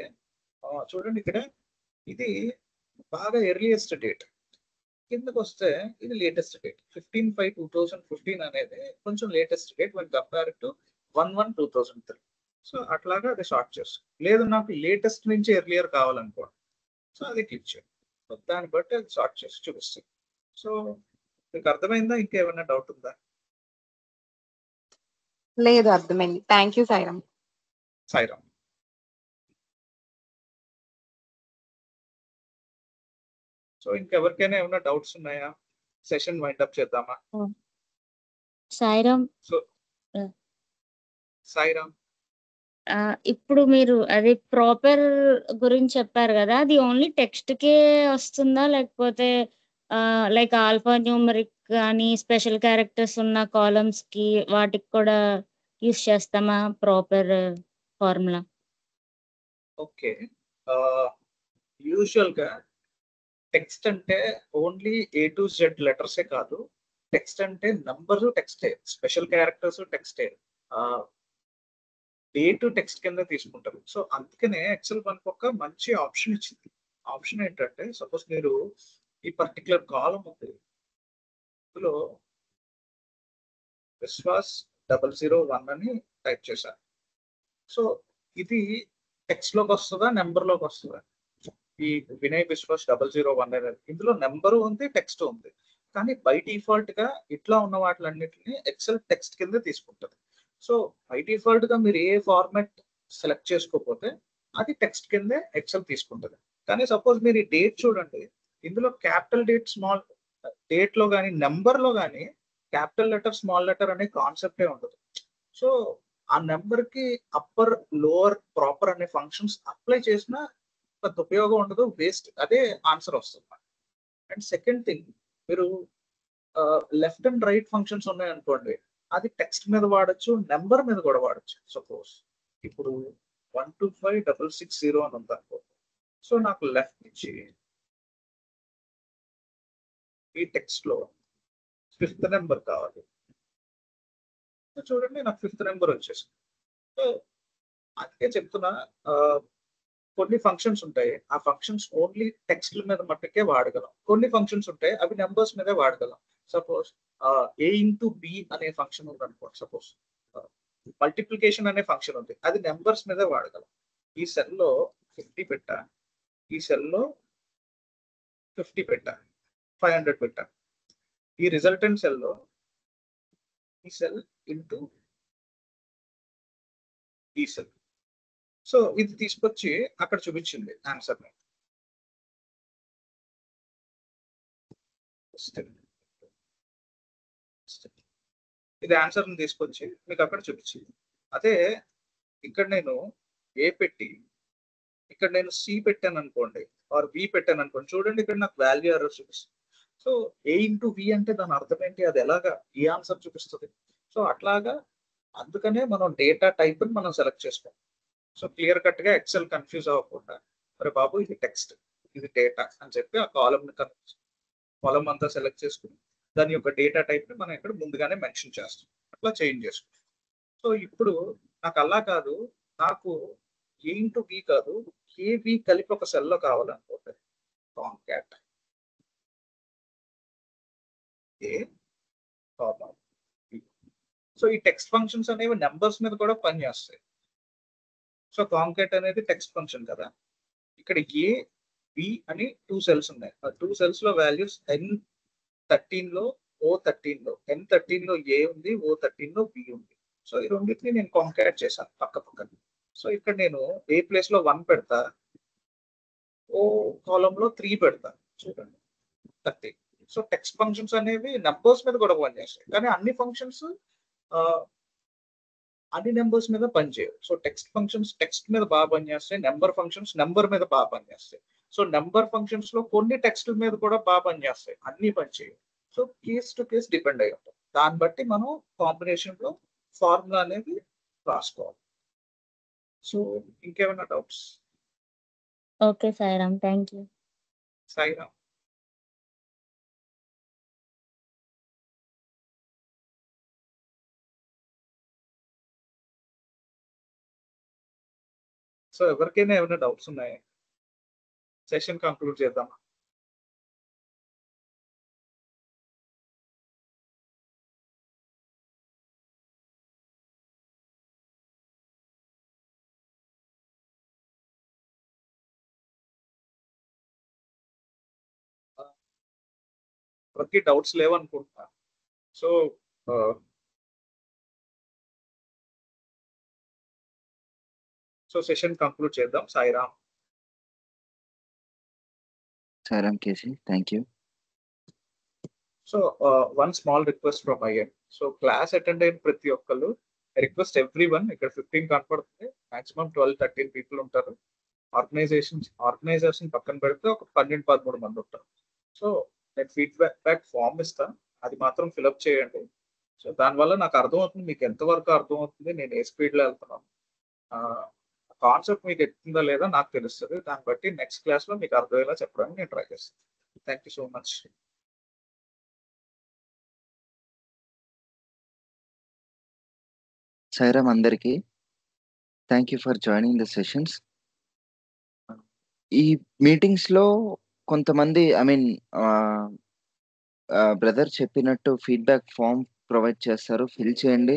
చూడండి ఇక్కడ ఇది బాగా ఎర్లియస్ట్ డేట్, కిందకు వస్తే ఇది లేటెస్ట్ డేట్. 15/5/2015 అనేది కొంచెం latest date when compared to 1/1/2003. So అట్లాగా అది షార్ట్ చేస్తుంది. లేదు నాకు లేటెస్ట్ నుంచి ఎర్లియర్ కావాలనుకోండి, సో అది క్లిక్ చేయండి, దాన్ని బట్టి అది షార్ట్ చేసి చూపిస్తుంది. సో మీకు అర్థమైందా? ఇంకేమైనా డౌట్ ఉందా? లేదు, అర్థమైంది. Thank you Sairam. Sairam. So ఇంకెవరికైనా ఏమైనా డౌట్స్ ఉన్నాయా? సెషన్ వైండప్ చేద్దామా? సాయిరామ్. సో సాయిరామ్, ఇప్పుడు మీరు అది ప్రాపర్ గురించి చెప్పారు కదా, అది ఓన్లీ టెక్స్ట్ కే వస్తుందా, లేకపోతే లైక్ ఆల్ఫా న్యూమరిక్ కానీ స్పెషల్ క్యారెక్టర్స్ ఉన్న కాలమ్స్ కి వాటికి కూడా యూస్ చేస్తామా ప్రాపర్ ఫార్ములా? ఓకే, యూజువల్ గా టెక్స్ట్ అంటే ఓన్లీ A to Z లెటర్సే కాదు, టెక్స్ట్ అంటే నంబర్స్ టెక్స్టే, స్పెషల్ క్యారెక్టర్స్ టెక్స్టే, డేట్ టెక్స్ట్ కింద తీసుకుంటారు. సో అందుకనే ఎక్సెల్ మనకు ఒక మంచి ఆప్షన్ ఇచ్చింది. ఆప్షన్ ఏంటంటే సపోజ్ మీరు ఈ పర్టికులర్ కాలం ఉంది, ఇందులో విశ్వాస్ 001 అని టైప్ చేశారు. సో ఇది టెక్స్ట్ లోకి వస్తుందా, నెంబర్ లోకి వస్తుందా? ఈ వినయ్ విశ్వాస్ 001 అనేది ఇందులో నెంబరు ఉంది, టెక్స్ట్ ఉంది. కానీ బై డిఫాల్ట్ గా ఇట్లా ఉన్న వాటిలన్నిటిని ఎక్సెల్ టెక్స్ట్ కింద తీసుకుంటుంది. సో బై డిఫాల్ట్ గా మీరు ఏ ఫార్మాట్ సెలెక్ట్ చేసుకోకపోతే అది టెక్స్ట్ కిందే ఎక్సెల్ తీసుకుంటుంది. కానీ సపోజ్ మీరు ఈ డేట్ చూడండి, ఇందులో క్యాపిటల్ డేట్, స్మాల్ డేట్ లో కానీ నెంబర్ లో కానీ క్యాపిటల్ లెటర్ స్మాల్ లెటర్ అనే కాన్సెప్టే ఉండదు. సో ఆ నెంబర్ కి అప్పర్ లోవర్ ప్రాపర్ అనే ఫంక్షన్స్ అప్లై చేసినా పెద్ద ఉపయోగం ఉండదు, వేస్ట్. అదే ఆన్సర్ వస్తుంది. అండ్ సెకండ్ థింగ్, మీరు లెఫ్ట్ అండ్ రైట్ ఫంక్షన్స్ ఉన్నాయనుకోండి, అది టెక్స్ట్ మీద వాడచ్చు, నెంబర్ మీద కూడా వాడచ్చు. సపోజ్ ఇప్పుడు 1256660 అని ఉంది అనుకో. సో నాకు లెఫ్ట్ ఇచ్చి ఈ టెక్స్ట్ లో 5th నెంబర్ కావాలి. చూడండి నాకు 5th నెంబర్ వచ్చేసింది. సో అందుకే చెప్తున్నా, కొన్ని ఫంక్షన్స్ ఉంటాయి, ఆ ఫంక్షన్స్ ఓన్లీ టెక్స్ట్ మీద మట్టుకే వాడగలం. కొన్ని ఫంక్షన్స్ ఉంటాయి, అవి నెంబర్స్ మీదే వాడగలం. సపోజ్ a ఇంటూ బి అనే ఫంక్షన్ ఉంది అనుకోండి. సపోజ్ మల్టిప్లికేషన్ అనే ఫంక్షన్ ఉంది, అది నెంబర్స్ మీదే వాడగలం. ఈ సెల్లో 50 పెట్టా, ఈ సెల్లో 50 పెట్టా, 500 పెట్టా. ఈ రిజల్టెంట్ సెల్లో ఈ సెల్ ఇంటూ ఈ సెల్. సో ఇది తీసుకొచ్చి అక్కడ చూపించింది ఆన్సర్ ని. ఇది ఆన్సర్ ని తీసుకొచ్చి మీకు అక్కడ చూపించింది. అదే ఇక్కడ నేను ఏ పెట్టి ఇక్కడ నేను సి పెట్టాను అనుకోండి, ఆర్ బి పెట్టాను అనుకోండి, చూడండి ఇక్కడ నాకు వాల్యూ ఎర్రర్ చూపిస్తుంది. సో ఏ ఇంటూ బి అంటే దాని అర్థం ఏంటి, అది ఎలాగా ఏ ఆన్సర్ చూపిస్తుంది. సో అట్లాగా అందుకనే మనం డేటా టైప్ ని మనం సెలెక్ట్ చేసుకోం. సో క్లియర్ కట్ గా ఎక్సెల్ కన్ఫ్యూజ్ అవ్వకుండా, అరే బాబు ఇది టెక్స్ట్, ఇది డేటా అని చెప్పి ఆ కాలం అంతా సెలెక్ట్ చేసుకుని దాని యొక్క డేటా టైప్ ని మనం ఇక్కడ ముందుగానే మెన్షన్ చేస్తాం, అట్లా చేంజ్ చేసుకుంటాం. సో ఇప్పుడు నాకు అలా కాదు, నాకు ఏ ఇంటూ బి కాదు, ఏబి కలిపి ఒక సెల్లో కావాలనుకోండి, కాంకాట్ ఏ కామా బి. సో ఈ టెక్స్ట్ ఫంక్షన్స్ అనేవి నెంబర్స్ మీద కూడా పనిచేస్తాయి. సో కాంకాట్ అనేది టెక్స్ట్ ఫంక్షన్ కదా, ఇక్కడ ఏ బి అని 2 సెల్స్ ఉన్నాయి. ఆ 2 సెల్స్ లో వాల్యూస్ N13 లో O13 లో, N13 లో ఏ ఉంది, O13 లో బి ఉంది. సో ఈ రెండింటిని నేను కాంకాట్ చేశాను పక్క పక్కన. సో ఇక్కడ నేను ఏ ప్లేస్ లో 1 పెడతా, ఓ కాలం లో 3 పెడతా. చూడండి 30. సో టెక్స్ట్ ఫంక్షన్స్ అనేవి నెంబర్స్ మీద కూడా పనిచేస్తాయి, కానీ అన్ని ఫంక్షన్స్ అన్ని నెంబర్స్ మీద పనిచేయవు. సో టెక్స్ట్ ఫంక్షన్స్ టెక్స్ట్ మీద బాగా పనిచేస్తాయి, నెంబర్ ఫంక్షన్స్ నెంబర్ మీద బాగా పనిచేస్తాయి. సో నెంబర్ ఫంక్షన్స్ లో కొన్ని టెక్స్ట్ మీద కూడా బాగా పనిచేస్తాయి, అన్ని పనిచేయవు. So case to case depend అయి ఉంటాం. దాన్ని బట్టి మనం కాంబినేషన్ లో ఫార్ములా అనేది రాసుకోవాలి. సో ఇంకేమైనా doubts? Okay Sairam, thank you. Sairam. So ఎవరికైనా ఏమైనా డౌట్స్ ఉన్నాయా? సెషన్ కంక్లూడ్ చేద్దామా? ఎవరికి డౌట్స్ లేవనుకుంటున్నా. సో సెషన్ కంక్లూడ్ చేద్దాం. సాయిరామ్. సాయిరామ్ కేసి, thank you. So one small request from my end. So class attend అయిన ప్రతి ఒక్కళ్ళు, రిక్వెస్ట్ ఎవ్రీ వన్, ఇక్కడ 15 కనపడుతుంది, మాక్సిమం 12-13 పీపుల్ ఉంటారు. ఆర్గనైజేషన్ పక్కన పెడితే ఒక 12-13 మంది ఉంటారు. సో నేను ఫీడ్బ్యాక్ ఫామ్ ఇస్తాను, అది మాత్రం ఫిల్అప్ చేయండి. సో దానివల్ల నాకు అర్థమవుతుంది మీకు ఎంతవరకు అర్థమవుతుంది, నేను ఏ స్పీడ్లో వెళ్తున్నాను, కాన్సెప్ట్ మీకు ఎక్కుతుందా లేదా నాకు తెలుస్తుంది. దాన్ని బట్టి నెక్స్ట్ క్లాస్లో మీకు అర్థమయ్యేలా చెప్పడానికి నేను ట్రై చేస్తాను. Thank you so much. Sairam అందరికీ, thank you for joining the sessions. ఈ మీటింగ్స్ లో కొంతమంది బ్రదర్ చెప్పినట్టు ఫీడ్బ్యాక్ ఫామ్ ప్రొవైడ్ చేస్తారు, ఫిల్ చేయండి.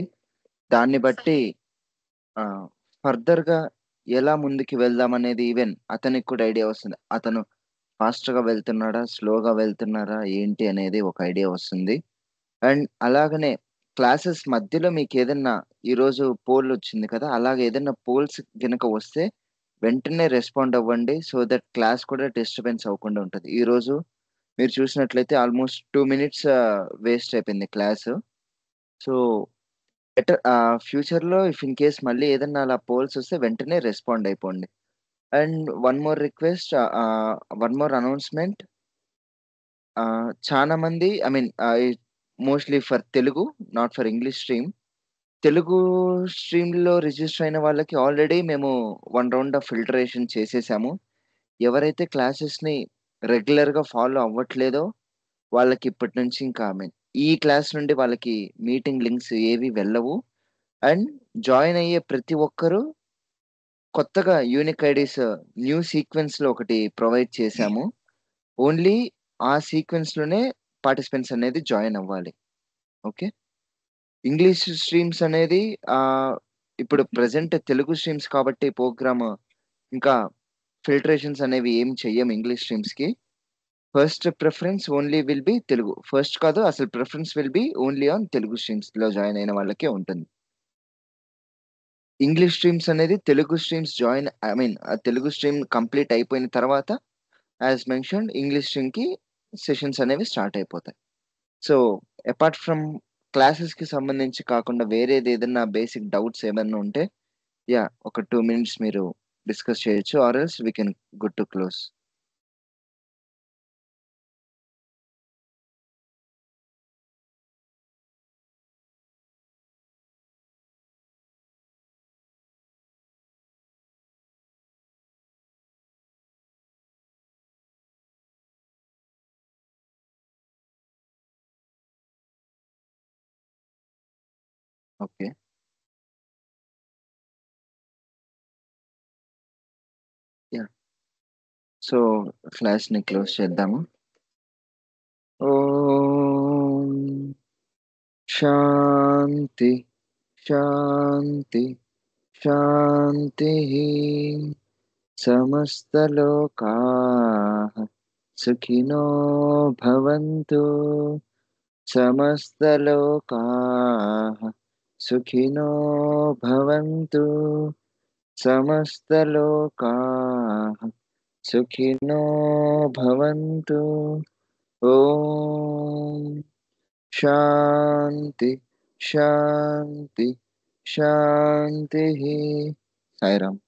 దాన్ని బట్టి ఫర్దర్ గా ఎలా ముందుకు వెళ్దాం అనేది ఈవెన్ అతనికి కూడా ఐడియా వస్తుంది. అతను ఫాస్ట్ గా వెళ్తున్నాడా, స్లోగా వెళ్తున్నారా ఏంటి అనేది ఒక ఐడియా వస్తుంది. అండ్ అలాగనే క్లాసెస్ మధ్యలో మీకు ఏదైనా ఈరోజు పోల్ వచ్చింది కదా, అలాగే ఏదైనా పోల్స్ కనుక వస్తే వెంటనే రెస్పాండ్ అవ్వండి, సో దట్ క్లాస్ కూడా డిస్టర్బెన్స్ అవ్వకుండా ఉంటుంది. ఈరోజు మీరు చూసినట్లయితే ఆల్మోస్ట్ 2 మినిట్స్ వేస్ట్ అయిపోయింది క్లాస్. సో బెటర్ ఫ్యూచర్‌లో ఇఫ్ ఇన్ కేస్ మళ్ళీ ఏదన్నా అలా పోల్స్ వస్తే వెంటనే రెస్పాండ్ అయిపోండి. And one more request, one more announcement. చాలా మంది I mean mostly for Telugu, not for English stream. Telugu స్ట్రీమ్‌లో రిజిస్టర్ అయిన వాళ్ళకి ఆల్రెడీ మేము 1 రౌండ్ ఆఫ్ ఫిల్టరేషన్ చేసేసాము. ఎవరైతే క్లాసెస్‌ని రెగ్యులర్‌గా ఫాలో అవ్వట్లేదో వాళ్ళకి ఇప్పటి నుంచి ఇంకా ఐ మీన్ ఈ క్లాస్ నుండి వాళ్ళకి మీటింగ్ లింక్స్ ఏవి వెళ్ళవు. అండ్ జాయిన్ అయ్యే ప్రతి ఒక్కరు కొత్తగా యూనిక్ ఐడీస్ న్యూ సీక్వెన్స్‌లో ఒకటి ప్రొవైడ్ చేశాము. ఓన్లీ ఆ సీక్వెన్స్‌లోనే పార్టిసిపెంట్స్ అనేది జాయిన్ అవ్వాలి. ఓకే. ఇంగ్లీష్ స్ట్రీమ్స్ అనేది ఇప్పుడు ప్రెజెంట్ తెలుగు స్ట్రీమ్స్ కాబట్టి ప్రోగ్రామ్ ఇంకా ఫిల్టరేషన్స్ అనేవి ఏం చెయ్యం ఇంగ్లీష్ స్ట్రీమ్స్‌కి. First preference only will be Telugu. First కాదు అసలు preference will be only on Telugu స్ట్రీమ్స్‌లో జాయిన్ అయిన వాళ్ళకే ఉంటుంది. ఇంగ్లీష్ స్ట్రీమ్స్ అనేది Telugu streams join I mean Telugu stream complete అయిపోయిన తర్వాత యాజ్ మెన్షన్డ్ ఇంగ్లీష్ స్ట్రీమ్‌కి సెషన్స్ అనేవి స్టార్ట్ అయిపోతాయి. సో అపార్ట్ ఫ్రమ్ క్లాసెస్‌కి సంబంధించి కాకుండా వేరేది ఏదన్నా బేసిక్ డౌట్స్ ఏమన్నా ఉంటే యాహ్! ఒక 2 మినిట్స్ మీరు డిస్కస్ చేయొచ్చు. Or else we can good to close. Okay. Yeah! So క్లాస్‌ని క్లోజ్ చేద్దాము. ఓం శాంతి శాంతి శాంతిః. సమస్తలోకాః సుఖినో భవంతు. సమస్తలోకాః సుఖినో భవంతు. సమస్తలోకాః సుఖినో భవంతు. ఓం శాంతి శాంతి శాంతిః. సాయిరామ్.